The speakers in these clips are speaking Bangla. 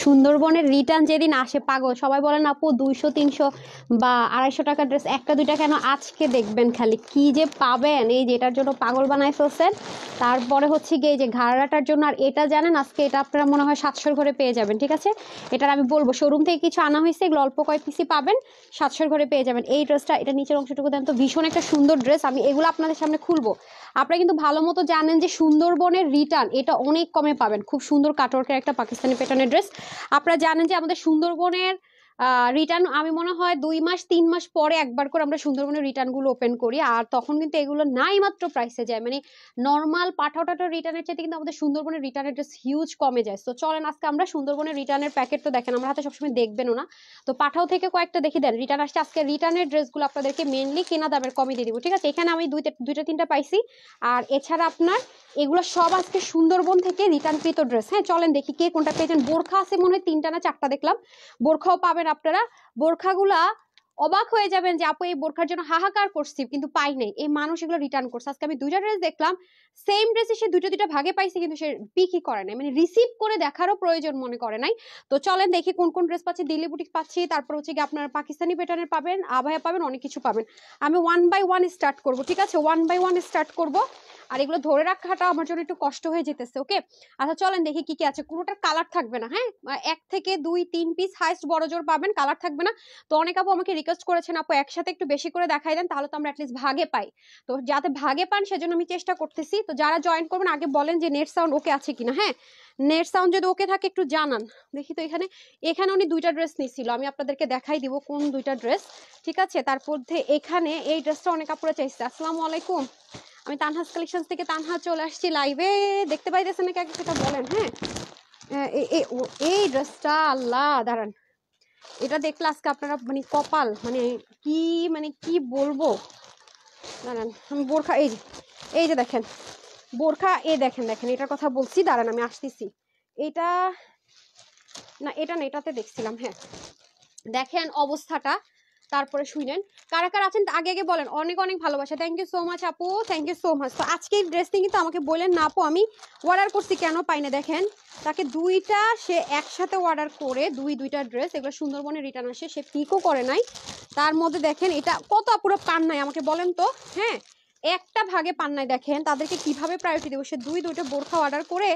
সুন্দরবনের রিটার্ন যেদিন আসে পাগল সবাই বলেন আপু 200 300 বা 250 টাকা ড্রেস একটা দুইটা কেন, আজকে দেখবেন খালি কি যে পাবেন, এই যে এটার জন্য পাগল বানাই ফেলছেন। তারপরে হচ্ছে গিয়ে এই যে ঘাড়াটার জন্য, আর এটা জানেন আজকে এটা আপনারা মনে হয় 700 ঘরে পেয়ে যাবেন। ঠিক আছে, এটার আমি বলবো শোরুম থেকে কিছু আনা হয়েছে, এগুলো অল্প কয়েক পিসি পাবেন, 700 ঘরে পেয়ে যাবেন। এই ড্রেসটা, এটা নিচের অংশটুকু দেন তো, ভীষণ একটা সুন্দর ড্রেস। আমি এগুলো আপনাদের সামনে খুলবো। আপনারা কিন্তু ভালো মতো জানেন যে সুন্দরবনের রিটার্ন এটা অনেক কমে পাবেন, খুব সুন্দর কাটওয়ার্কের একটা পাকিস্তানি প্যাটার্নের ড্রেস। আপনারা জানেন যে আমাদের সুন্দরবনের রিটার্ন আমি মনে হয় 2 মাস 3 মাস পরে একবার করে আমরা সুন্দরবনের রিটার্ন গুলো ওপেন করি, আর তখন কিন্তু এগুলো নাই মাত্র প্রাইসে যায়, মানে নর্মাল পাঠাও টাটার রিটার্নের চাইতে কিন্তু আমাদের সুন্দরবনের রিটার্নের ড্রেস হিউজ কমে যায়। তো চলেন আজকে আমরা সুন্দরবনের রিটার্নের প্যাকেট তো দেখেন আমার হাতে সবসময় দেখবেনও না, তো পাঠাও থেকে কয়েকটা দেখি দেন রিটার্ন আসছে। আজকে রিটার্নের ড্রেসগুলো আপনাদেরকে মেনলি কেনা দামের কমে দিয়ে দিব। ঠিক আছে, এখানে আমি দুইটা তিনটা পাইছি, আর এছাড়া আপনার এগুলো সব আজকে সুন্দরবন থেকে রিটার্নকৃত ড্রেস। হ্যাঁ চলেন দেখি কে কোনটা পেয়েছেন। বোরখা আছে মনে হয় 3টা না 4টা দেখলাম, বোরখাও পাবেন আপনারা। বোরখাগুলা অবাক হয়ে যাবেন যে আপু এই বোরখার জন্য হাহাকার করছি কিন্তু পাই নাই, এই মানুষ এগুলো রিটার্ন করছে। আজকে আমি 2টা ড্রেস দেখলাম, সেম ড্রেসে সে দুইটা ভাগে পাইছে, কিন্তু সে পিকই করে নাই, মানে রিসিভ করে দেখারও প্রয়োজন মনে করে নাই। তো চলেন দেখি কোন কোন ড্রেস পাচ্ছি। দিল্লি বুটিক পাচ্ছি, তারপর হচ্ছে কি আপনার পাকিস্তানি প্যাটার্নের পাবেন, আভায়া পাবেন, অনেক কিছু পাবেন। আমি 1 বাই 1 স্টার্ট করব। ঠিক আছে, 1 বাই 1 স্টার্ট করব, আর এগুলো ধরে রাখাটা আমার জন্য একটু কষ্ট হয়ে যেতেছে। ওকে, আচ্ছা চলেন দেখি কি কি আছে। কোনোটার কালার থাকবে না, হ্যাঁ 1 থেকে 2 3 পিস হাইস্ট বড় জোর পাবেন, কালার থাকবে না। তো অনেক আপু আমাকে রিকোয়েস্ট করেছেন আপু একসাথে একটু বেশি করে দেখাই দেন, তাহলে তো আমরা অ্যাটলিস্ট ভাগে পাই। তো যাতে ভাগে পান সেজন্য আমি চেষ্টা করতেছি। তো যারা জয়েন করবেন আগে বলেন যে নেট সাউন্ড ওকে আছে কিনা। হ্যাঁ, নেট সাউন্ড যদি ওকে থাকে একটু জানান। দেখি তো এখানে, এখানে উনি 2টা ড্রেস নিছিল, আমি আপনাদেরকে দেখাই দিব কোন 2টা ড্রেস। ঠিক আছে, তারপর এখানে এই ড্রেসটা অনেক আপুরা চাইছে। আসসালামু আলাইকুম, আমি তানহাস কালেকশন থেকে তানহা চলে আসছি লাইভে, দেখতে পাইতেছেন নাকি আগে সেটা বলেন। হ্যাঁ এই ড্রেসটা আল্লাহ দাঁড়ান, এটা দেখলে আজকে আপনারা মানে কপাল, মানে কি বলবো, দাঁড়ান আমি বোরখা, এই যে দেখেন বোরখা, দেখেন এটার কথা বলছি, দাঁড়ান আমি আসতেছি। এটা না, এটা না, এটাতে দেখছিলাম। হ্যাঁ দেখেন অবস্থাটা, তারপরে শুনেন কারা কারা আছেন আগে আগে বলেন। অনেক অনেক ভালোবাসা, থ্যাংক ইউ সো মাচ আপু, থ্যাংক ইউ সো মাচ। তো আজকে এই ড্রেস নিয়ে কিন্তু আমাকে বললেন না আপু আমি অর্ডার করছি কেন পাই না, দেখেন তাকে 2টা সে একসাথে অর্ডার করে দুইটা ড্রেস, এগুলো সুন্দরবনে রিটার্ন আসে, সে পিকও করে নাই। তার মধ্যে দেখেন এটা কত আপুরো পান নাই আমাকে বলেন তো। হ্যাঁ, একটা ভাগে পান নাই, দেখেন তাদেরকে কিভাবে প্রায়োরিটি দেবো। সে দুইটা বোরখা অর্ডার করে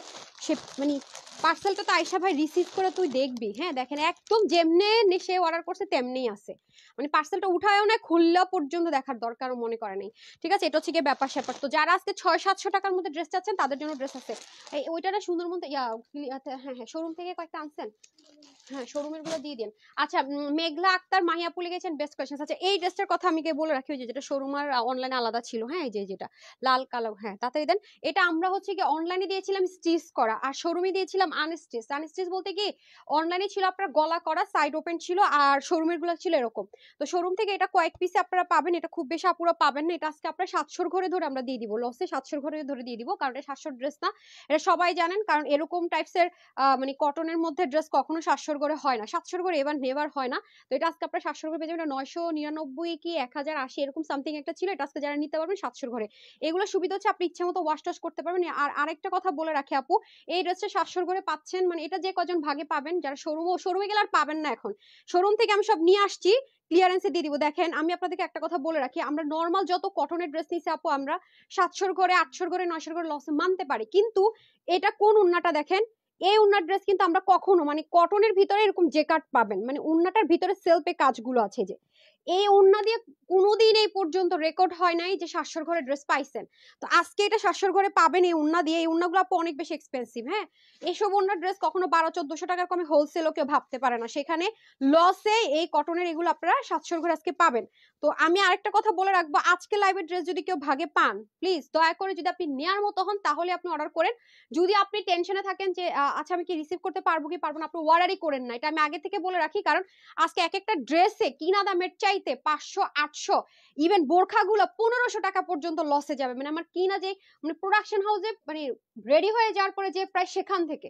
সে মানে পার্সেলটা তো আয়শা ভাই রিসিভ করে তুই দেখবি। হ্যাঁ দেখেন একদম যেমনে সে অর্ডার করছে তেমনিই আছে, মানে পার্সেলটা উঠায়ও না, খুললেও পর্যন্ত দেখার দরকারও মনে করে নাই। ঠিক আছে, এটা হচ্ছে গিয়ে ব্যাপার স্যাপার। তো যারা আজকে 600-700 টাকার মধ্যে ড্রেস চাচ্ছেন তাদের জন্য ড্রেস আছে। ওইটা না সুন্দরবন হ্যাঁ শোরুম থেকে কয়েকটা আনছেন, হ্যাঁ শোরুমের গুলো দিয়ে দিন। আচ্ছা মেঘলা আক্তার মাহিয়া পুলে গেছেন, বেস্ট কোয়েশ্চেন। আচ্ছা এই ড্রেসটার কথা আমি বলে রাখি, যেটা শোরুম আর অনলাইনে আলাদা ছিল। হ্যাঁ এই যে যেটা লাল কালো, হ্যাঁ তাড়াতাড়ি দেন। এটা আমরা হচ্ছে কি অনলাইনে দিয়েছিলাম স্টিচ করা, আর শোরুমে দিয়েছিলাম আনস্টিচ। আনস্টিচ বলতে কি অনলাইনে ছিল আপনার গলা করা, সাইড ওপেন ছিল, আর শোরুমের গুলো ছিল এরকম। তো শোরুম থেকে এটা কয়েক পিসে আপনারা পাবেন, এটা খুব বেশি আপুরা পাবেন না। এটা আজকে আপনারা 700 ঘরে ধরে আমরা দিয়ে দিব, লসে 700 ঘরে ধরে দিয়ে দিব, কারণ এটা 700 ড্রেস না, এটা সবাই জানেন। কারণ এরকম টাইপসের মানে কটনের মধ্যে ড্রেস কখনো 700 করে হয় না, 700 করে এবার নেভার হয় না। তো এটা আজকে আপনার 700 করে পেয়ে যাবেন। 999 কি 1080 এরকম সামথিং একটা ছিল, এটা আজকে যারা নিতে পারবেন 700 ঘরে। এগুলো সুবিধা হচ্ছে আপনি ইচ্ছা মতো ওয়াশ টাশ করতে পারবেন। আর আরেকটা কথা বলে রাখি আপু, এই ড্রেসটা 700 করে পাচ্ছেন, মানে এটা যে কজন ভাগে পাবেন, যারা শোরুমে গেলে আর পাবেন না। এখন শোরুম থেকে আমি সব নিয়ে আসছি, ক্লিয়ারেন্সে দিয়ে দিব। দেখেন আমি আপনাদেরকে একটা কথা বলে রাখি, আমরা নর্মাল যত কটনের ড্রেস নিছি আপু আমরা 700 ঘরে 800 ঘরে 900 ঘরে লসে মানতে পারি, কিন্তু এটা কোন উন্নাটা দেখেন, এই উন্নার ড্রেস কিন্তু আমরা কখনো মানে কটনের ভিতরে এরকম জেকার্ড পাবেন, মানে উন্নাটার ভিতরে সেলফে কাজগুলো আছে, যে এই উন্না দিয়ে কোনোদিন এই পর্যন্ত রেকর্ড হয় নাই যে 700 ঘরে ড্রেস পাইছেন। তো আজকে এটা 700 ঘরে পাবেন এই উন্না দিয়ে। এই উন্নাগুলো আপু অনেক বেশি এক্সপেন্সিভ। হ্যাঁ, এসব উন্নার ড্রেস কখনো 1200-1400 টাকার কমে হোলসেলও কেউ ভাবতে পারে না, সেখানে লসে এই কটনের এগুলো আপনারা 700 ঘরে আজকে পাবেন। তো আমি আরেকটা কথা বলে রাখবো, আজকে লাইভের ড্রেস যদি কেউ ভাগে পান, প্লিজ দয়া করে যদি আপনি নেয়ার মতো হন তাহলে আপনি অর্ডার করেন। যদি আপনি টেনশনে থাকেন যে আচ্ছা আমি কি রিসিভ করতে পারবো কি পারবো না, আপনি অর্ডারই করেন না, এটা আমি আগে থেকে বলে রাখি। কারণ আজকে এক একটা ড্রেসে কিনা দামের চাইতে 500-800, ইভেন বোরখাগুলো 1500 টাকা পর্যন্ত লসে যাবে। মানে আমার কিনা যে মানে প্রোডাকশন হাউসে মানে রেডি হয়ে যাওয়ার পরে যে প্রায় সেখান থেকে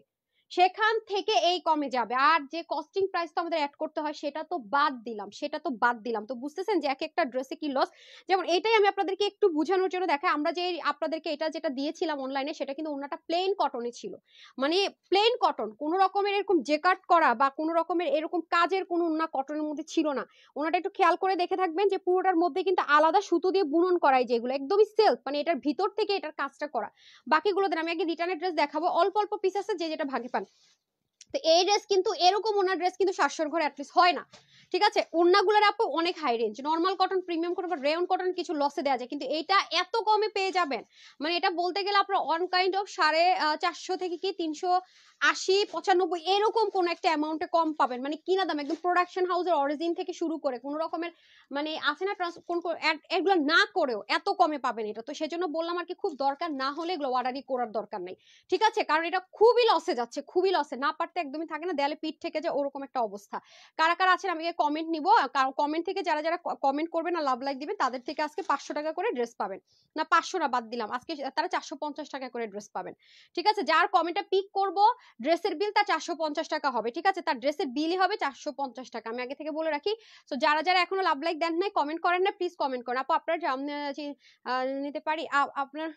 সেখান থেকে এই কমে যাবে। আর যে কস্টিং প্রাইস তো আমাদের অ্যাড করতে হয় সেটা তো বাদ দিলাম, তো বুঝতেছেন যে এক একটা ড্রেসে কি লস। যেমন এটাই আমি আপনাদেরকে একটু বোঝানোর জন্য দেখাই, আমরা যে আপনাদেরকে এটা যেটা দিয়েছিলাম অনলাইনে সেটা কিন্তু ওনাটা প্লেন কটনে ছিল, মানে প্লেন কটন, কোনো রকমের এরকম জেকার্ট করা বা কোনো রকমের এরকম কাজের কোনো ওনা কটনের মধ্যে ছিল না। ওনাটা একটু খেয়াল করে দেখে থাকবেন যে পুরোটার মধ্যে কিন্তু আলাদা সুতো দিয়ে বুনন করাই, যেগুলো একদমই সেলফ, মানে এটার ভিতর থেকে এটার কাজটা করা। বাকিগুলো দেন আমি আগে রিটার্নের ড্রেস দেখাবো, অল্প অল্প পিস আছে যে যেটা ভাগে পান। তো এই ড্রেস কিন্তু এরকম ওনার ড্রেস কিন্তু 700 ঘরে অ্যাটলিস্ট হয় না, ঠিক আছে। ওড়নাগুলোর আপু অনেক high range, normal cotton, premium cotton বা রেয়ন কটন কিছু লসে দেওয়া যায়, কিন্তু এইটা এত কমে পেয়ে যাবেন, মানে এটা বলতে গেলে আপনার অন কাইন্ড অফ 450 থেকে কি 380-95 এরকম কোন একটা অ্যামাউন্টে কম পাবেন, মানে কিনা দাম একদম প্রোডাকশন হাউসের অরিজিন থেকে শুরু করে কোন রকমের মানে আছে না এগুলো না করেও এত কমে পাবেন এটা। তো সেজন্য বললাম আর কি, খুব দরকার না হলে এগুলো অর্ডারই করার দরকার নেই, ঠিক আছে, কারণ এটা খুবই লসে যাচ্ছে, খুবই লসে, না পারতে একদমই থাকে না, দেয়ালে পিঠ থেকে যে ওরকম একটা অবস্থা। কারা কারা আছেন আমি কমেন্ট নিব, কমেন্ট থেকে যারা যারা কমেন্ট করবেন না লাভ লাইক দিবেন তাদের থেকে আজকে 500 টাকা করে ড্রেস পাবেন, না 500 না বাদ দিলাম, আজকে তারা 450 টাকা করে ড্রেস পাবেন, ঠিক আছে। যার কমেন্টটা পিক করব ড্রেসের বিল তার 450 টাকা হবে, ঠিক আছে, তার ড্রেসের বিলই হবে 450 টাকা, আমি আগে থেকে বলে রাখি। তো যারা যারা এখনো লাভ লাইক দেন নাই, কমেন্ট করেন না, প্লিজ কমেন্ট করেন। আপু আপনার নিতে পারি, আপনার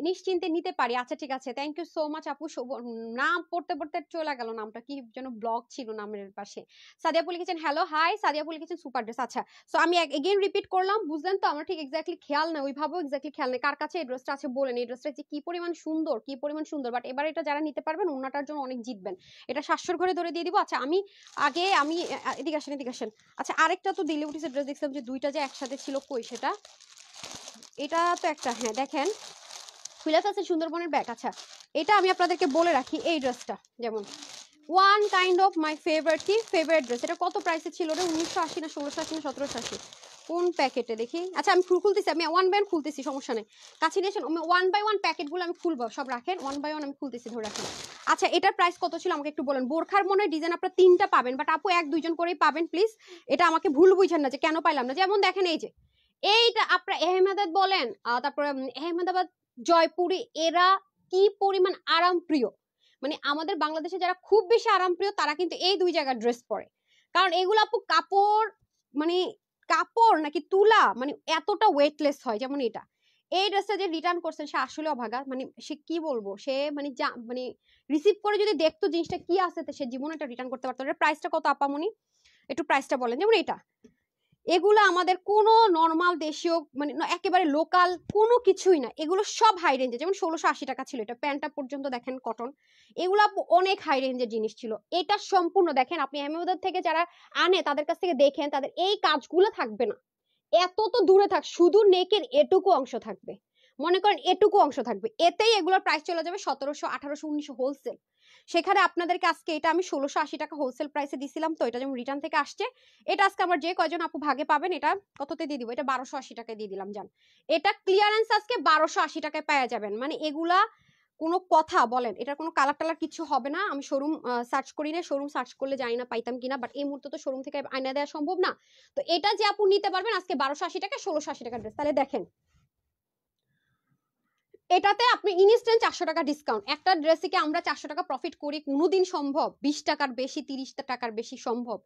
নিশ্চিন্তে নিতে পারি, আচ্ছা ঠিক আছে, থ্যাংক ইউ সো মাচ আপু। নাম পড়তে পড়তে চলে গেল, নামটা কি যেন ব্লগ ছিল নামের পাশে। সাদিয়াপু লিখেছেন হ্যালো হাই, সাদিয়াপু লিখেছেন সুপার ড্রেস, আচ্ছা। সো আমি এগেইন রিপিট করলাম, বুঝলেন তো, আমার ঠিক এক্স্যাক্টলি খেয়াল না, ওইভাবেও এক্স্যাক্টলি খেয়াল নেই কার কাছে এই ড্রেসটা আছে বলেন, এই ড্রেসটা যে কি পরিমাণ সুন্দর, কি পরিমাণ সুন্দর, বাট এবার এটা যারা নিতে পারবেন ওনাটার জন্য অনেক জিতবেন, এটা 700 ঘরে ধরে দিয়ে দিব। আচ্ছা আমি এদিকে আসেন, এদিকে আসেন। আচ্ছা আরেকটা তো দিল্লি বুটিক্সের ড্রেস দেখছিলাম যে দুইটা যে একসাথে ছিল, কই সেটা, এটা তো একটা, হ্যাঁ দেখেন খুলে ফেলছে সুন্দরবনের ব্যাগ। আচ্ছা এটা আমি আপনাদেরকে বলে রাখি, এই ড্রেসটা যেমন one kind of my favourite dress, এটা কত প্রাইসে ছিল রে, 1980 না 1680 না 1780, কোন প্যাকেটে দেখি। আচ্ছা আমি খুলতেছি, আমি ওয়ান বাই ওয়ান খুলতেছি, সমস্যা নেই, কাছে নিয়েছেন, ওয়ান বাই ওয়ান প্যাকেটগুলো আমি খুলবো, সব রাখেন, ওয়ান বাই ওয়ান আমি খুলতেছি, ধরে রাখেন। আচ্ছা এটার প্রাইস কত ছিল আমাকে একটু বলেন। বোরখার মনে হয় ডিজাইন আপনার 3টা পাবেন, বাট আপু 1-2 জন করেই পাবেন প্লিজ, এটা আমাকে ভুল বুঝেন না যে কেন পাইলাম না। যেমন দেখেন এই যে এইটা আপনার আহমেদাবাদ বলেন, তারপরে আহমেদাবাদ, জয়পুরি, এরা কি পরিমাণ আরাম প্রিয়, মানে আমাদের বাংলাদেশে যারা খুব বেশি আরাম প্রিয় তারা কিন্তু এই 2 জায়গার ড্রেস পরে, কারণ এগুলো আপু কাপড়, মানে কাপড় নাকি তুলা, মানে এতটা ওয়েটলেস হয়। যেমন এটা, এই ড্রেসটা যে রিটার্ন করছেন সে আসলে অভাগা, মানে সে কি বলবো, সে মানে রিসিভ করে যদি দেখতো জিনিসটা কি আছে সে জীবনে এটা রিটার্ন করতে পারতো। প্রাইসটা কত আপামনি, একটু প্রাইসটা বলেন। যেমন এটা, এগুলো আমাদের কোনো নর্মাল দেশীয় মানে একেবারে লোকাল কোনো কিছুই না, এগুলো সব হাই রেঞ্জে। যেমন 1680 টাকা ছিল এটা, প্যান্টটা পর্যন্ত দেখেন কটন, এগুলো অনেক হাই রেঞ্জের জিনিস ছিল। এটা সম্পূর্ণ দেখেন আপনি আহমেদাবাদ থেকে যারা আনে তাদের কাছ থেকে দেখেন, তাদের এই কাজগুলো থাকবে না, এত তো দূরে থাক, শুধু নেকের এটুকু অংশ থাকবে, মনে করেন এটুকু অংশ থাকবে, এতেই এগুলোর প্রাইস চলে যাবে 1700, 1800, 1900 হোলসেল। সেখানে আপনাদেরকে আজকে এটা আমি 1680 টাকা হোলসেল প্রাইসে দিছিলাম, তো এটা যেমন রিটার্ন থেকে আসছে, এটা আজকে আমার যে কয়জন আপু ভাগে পাবেন এটা কততে দিয়ে দিব, এটা 1280 টাকায় দিয়ে দিলাম জান। এটা ক্লিয়ারেন্স আজকে 1280 টাকায় পাওয়া যাবেন, মানে এগুলা কোনো কথা বলেন, এটার কোনো কালার টালার কিছু হবে না। আমি শোরুম সার্চ করি না, শোরুম সার্চ করলে জানি না পাইতাম কিনা, বাট এই মুহূর্তে তো শোরুম থেকে আয়না দেওয়া সম্ভব না। তো এটা যে আপু নিতে পারবেন আজকে 1280 টাকা, 1680 টাকা ড্রেস, তাহলে দেখেন এটাতে আপনি ইনস্ট্যান্ট 400 টাকা ডিসকাউন্ট। একটা ড্রেসে কি আমরা 400 টাকা প্রফিট করি কোনোদিন সম্ভব? 20 টাকার বেশি 30 টাকার বেশি সম্ভব?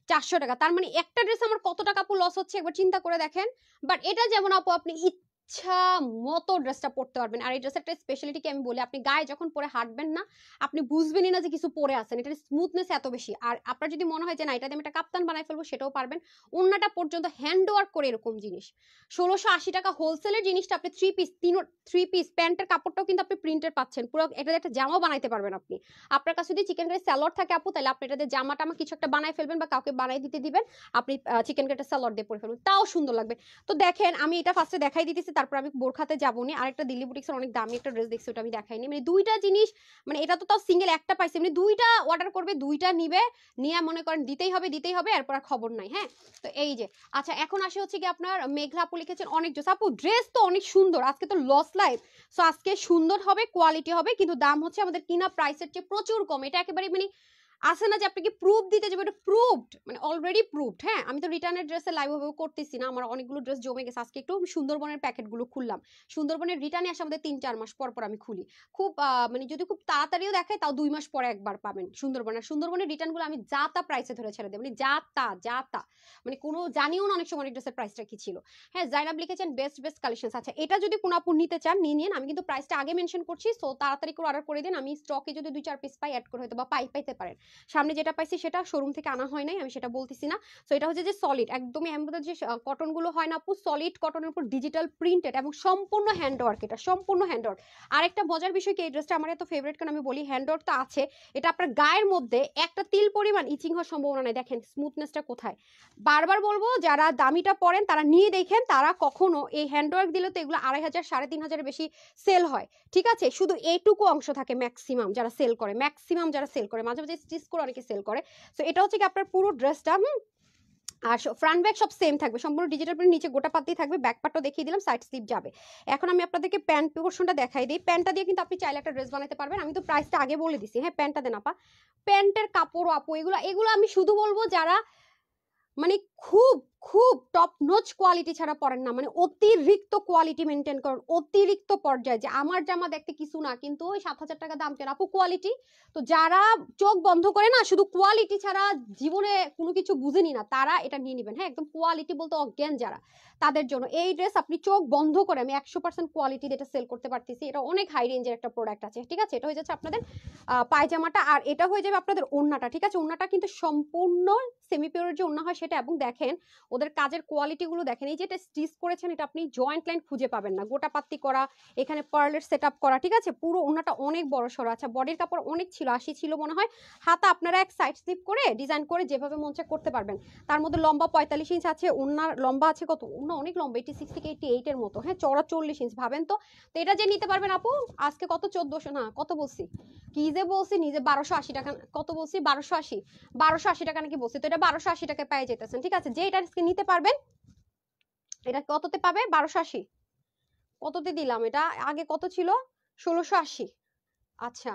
400 টাকা, তার মানে একটা ড্রেস আমার কত টাকা আপু লস হচ্ছে একবার চিন্তা করে দেখেন। বাট এটা যেমন আপু আপনি ইচ্ছা মতো ড্রেসটা পরতে পারবেন। আর এই ড্রেসের একটা স্পেশালিটি কি আমি বলি, আপনি গায়ে যখন পরে হাঁটবেন না আপনি বুঝবেনই না যে কিছু পরে আছেন, এটার স্মুথনেস এত বেশি। আর আপনার যদি মনে হয় যে না এটা দিয়ে আমি একটা কাপ্তান বানাই ফেলবো সেটাও পারবেন, ওন্নাটা পর্যন্ত হ্যান্ড ওয়ার্ক করে এরকম জিনিস। 1680 টাকা হোলসেলের জিনিসটা আপনি 3 পিস প্যান্টের কাপড়টাও কিন্তু আপনি প্রিন্টের পাচ্ছেন, পুরো এটা একটা জামাও বানাইতে পারবেন আপনি। আপনার কাছে যদি চিকেন কারি স্যালাড থাকে আপু, তাহলে আপনি এটাতে জামা টামা কিছু একটা বানাই ফেলবেন বা কাউকে বানাই দিতে দিবেন, আপনি চিকেন কারি স্যালাড দিয়ে পরে ফেলবেন, তাও সুন্দর লাগবে। তো দেখেন আমি এটা ফার্স্টে দেখাই দিতেছি, তারপর আমি বোরখাতে যাবো নি। আরেকটা দিল্লি বুটিক্সের অনেক দামি একটা ড্রেস দেখছি, ওটা আমি দেখাইনি, মানে দুইটা জিনিস, মানে এটা তো তাও সিঙ্গেল একটা পাইছে, মানে দুইটা অর্ডার করবে, দুইটা নিবে, নিয়ে মনে করেন দিতেই হবে, এরপর আর খবর নাই। হ্যাঁ তো এই যে, আচ্ছা এখন আসে হচ্ছে কি আপনার মেঘলা আপু লিখেছেন অনেক জোস আপু, ড্রেস তো অনেক সুন্দর, আজকে তো লস লাইভ, সো আজকে সুন্দর হবে, কোয়ালিটি হবে, কিন্তু দাম হচ্ছে আমাদের কিনা প্রাইসের চেয়ে প্রচুর কম। এটা একেবারে মানে আছে না যে আপনাকে প্রুফ দিতে যাবে, এটা প্রুফড, মানে অলরেডি প্রুফড। হ্যাঁ, আমি তো রিটার্নের ড্রেসে লাইভ ভাবে করতেছি না, আমার অনেকগুলো ড্রেস জমে গেছে। আজকে একটু সুন্দরবনের প্যাকেটগুলো খুললাম। সুন্দরবনের রিটার্নে আসে আমাদের 3-4 মাস পর পর আমি খুলি। খুব মানে যদি খুব তাড়াতাড়িও দেখায় তাও 2 মাস পরে একবার পাবেন সুন্দরবনের রিটার্নগুলো আমি যা তা প্রাইসে ধরে ছেড়ে দেব, মানে যা তা মানে কোনো জানিও না অনেক সময় অনেক ড্রেসের প্রাইসটা কি ছিল। হ্যাঁ, জাইনাব লিখেছেন বেস্ট কালেকশন। আচ্ছা, এটা যদি কোনো আপু নিতে চান নিয়ে নিন, আমি কিন্তু প্রাইসটা আগে মেনশন করছি, সো তাড়াতাড়ি করে অর্ডার করে দিন। আমি স্টকে যদি 2-4 পিস পাই অ্যাড করে হয়তো বা পাইতে পারেন। সামনে যেটা পাইছি সেটা শোরুম থেকে আনা হয় নাই, আমি সেটা বলতেছি না। সো এটা হচ্ছে যে সলিড একদমই এমব্রয়ডারি যে কটন গুলো হয় না আপু, সলিড কটনের উপর ডিজিটাল প্রিন্টেড এবং সম্পূর্ণ হ্যান্ডওয়ার্ক, এটা সম্পূর্ণ হ্যান্ডওয়ার্ক। আরেকটা মজার বিষয় কি, এই ড্রেসটা আমার এত ফেভারিট কারণ আমি বলি হ্যান্ডওয়ার্ক তো আছে, এটা আপনার গায়ের মধ্যে একটা তিল পরিমাণ ইচিং হওয়ার সম্ভাবনা নাই। দেখেন স্মুথনেসটা কোথায়। বারবার বলবো যারা দামিটা পরেন তারা নিয়ে দেখেন, তারা কখনো এই হ্যান্ডওয়ার্ক দিলে তো এগুলো 2500 3,500 বেশি সেল হয়, ঠিক আছে। শুধু এইটুকু অংশ থাকে ম্যাক্সিমাম যারা সেল করে, মাঝে মাঝে স্টিচ করে অনেকে সেল করে। সো এটা হচ্ছে কি আপনার পুরো ড্রেসটা আর ফ্রন্ট ব্যাক সব সেম থাকবে, সম্পূর্ণ ডিজিটাল প্রিন্ট, নিচে গোটা পাতি থাকবে, ব্যাক পার্টও দেখিয়ে দিলাম, সাইড স্লিপ যাবে। এখন আমি আপনাদেরকে প্যান্ট পোর্শনটা দেখাই দিই। প্যান্টটা দিয়ে কিন্তু আপনি চাইলে একটা ড্রেস বানাতে পারবেন। আমি তো প্রাইসটা আগে বলে দিছি। হ্যাঁ, প্যান্টটা দেন আপা। প্যান্টের কাপড় আপু এগুলো আমি শুধু বলবো যারা মানে খুব খুব টপ নোচ কোয়ালিটি ছাড়া পড়েন না, মানে অতিরিক্ত কোয়ালিটি মেনটেন করেন, অতিরিক্ত পর্যায়ে, যে আমার জামা দেখতে কিছু না কিন্তু ওই 7,000 টাকা দাম কেন আপু কোয়ালিটি। তো যারা চোখ বন্ধ করে না শুধু কোয়ালিটি ছাড়া জীবনে কোনো কিছু বুঝেনি না, তারা এটা নিয়ে নেবেন। হ্যাঁ, একদম কোয়ালিটি বলতে অজ্ঞান যারা, তাদের জন্য এই ড্রেস আপনি চোখ বন্ধ করে আমি 100% কোয়ালিটি এটা সেল করতে পারতেছি। এটা অনেক হাই রেঞ্জের একটা প্রোডাক্ট আছে, ঠিক আছে। এটা হয়ে যাচ্ছে আপনাদের পায়জামাটা, আর এটা হয়ে যাবে আপনাদের ওড়নাটা, ঠিক আছে। ওড়নাটা কিন্তু সম্পূর্ণ সেমি পিওরের যে ওড়না হয় সেটা, এবং দেখেন ওদের কাজের কোয়ালিটি গুলো দেখেন, এই যে এটা স্টিচ করেছেন এটা আপনি জয়েন্ট লাইন খুঁজে পাবেন না, গোটা পাত্তি করা, এখানে পার্লের সেটআপ করা, ঠিক আছে। পুরো ওড়নাটা অনেক বড় সড়ো। আচ্ছা, বডির কাপড় অনেক ছিল, 80 ছিল মনে হয়। হাতা আপনারা এক সাইড স্লিপ করে ডিজাইন করে যেভাবে মন চায় করতে পারবেন। তার মধ্যে লম্বা 45 ইঞ্চ আছে, ওড়নার লম্বা আছে কত, ওড়না অনেক লম্বা 86 থেকে 88 এর মতো। হ্যাঁ, চওড়া 40 ইঞ্চ, ভাবেন তো। তো এটা যে নিতে পারবেন আপু আজকে কত 1400 না কত বলছি, কি যে বলছি নিজে 1280 টাকা, কত বলছি 1280 টাকা নাকি বলছি। তো এটা 1280 টাকায় পেয়ে যেতেছেন, ঠিক আছে। যে এটা আজকে নিতে পারবেন, এটা কততে পাবে, 1280 কততে দিলাম, এটা আগে কত ছিল, 1680। আচ্ছা,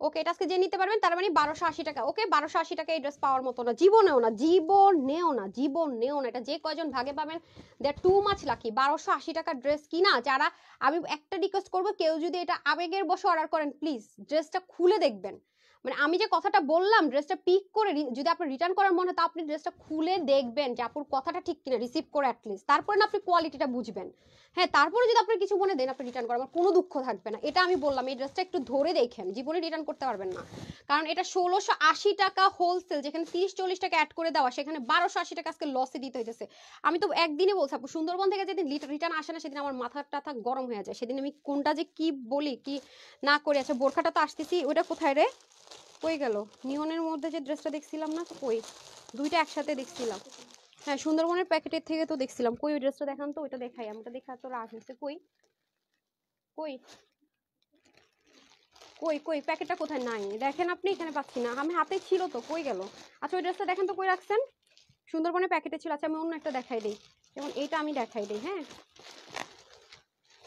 ওকে, এটা আজকে যে নিতে পারবেন তার মানে 1280 টাকা। ওকে, 1280 টাকা এই ড্রেস পাওয়ার মতো না, জীবনেও না। এটা যে কয়জন ভাগে পাবেন দে আর টু মাচ লাকি। 1280 টাকার ড্রেস কিনা যারা, আমি একটা রিকোয়েস্ট করবো, কেউ যদি এটা আবেগের বসে অর্ডার করেন প্লিজ ড্রেসটা খুলে দেখবেন। মানে আমি যে কথাটা বললাম ড্রেসটা পিক করে যদি আপনি রিটার্ন করার মনে হয় তা আপনি ড্রেসটা খুলে দেখবেন যে আপুর কথাটা ঠিক কিনা, রিসিভ করে অ্যাটলিস্ট, তারপরে না আপনি কোয়ালিটিটা বুঝবেন। হ্যাঁ, তারপরে যদি আপনার কিছু মনে দেন আপনি রিটার্ন করার আমার কোনো দুঃখ থাকবে না। এটা আমি বললাম এই ড্রেসটা একটু ধরে দেখেন, জীবনে রিটার্ন করতে পারবেন না, কারণ এটা 1680 টাকা হোলসেল, যেখানে 30-40 টাকা অ্যাড করে দেওয়া, সেখানে 1280 টাকা আজকে লসে দিতে হইতেছে। আমি তো একদিনে বলছি আপু, সুন্দরবন থেকে যেদিন রিটার্ন আসে না সেদিন আমার মাথা টাথা গরম হয়ে যায়, সেদিন আমি কোনটা যে কি বলি কি না করে। আচ্ছা, বোরখাটা তো আসতেছি, ওইটা কোথায় রে, কই গেল, নিয়নের মধ্যে যে ড্রেসটা দেখছিলাম না, কই, দুইটা একসাথে দেখছিলাম। হ্যাঁ, সুন্দরবনের প্যাকেটের থেকে তো দেখছিলাম, কই ওই ড্রেসটা দেখান তো, ওইটা দেখাই, আমি তো দেখা তো রাগ হয়েছে, কই কই কই কই প্যাকেটটা কোথায়, নাই দেখেন আপনি, এখানে পাচ্ছি না, আমি হাতে ছিল তো, কই গেল। আচ্ছা, ওই ড্রেসটা দেখেন তো কই রাখছেন, সুন্দরবনের প্যাকেটে ছিল। আচ্ছা, আমি অন্য একটা দেখাই দিই, যেমন এইটা আমি দেখাই দিই। হ্যাঁ,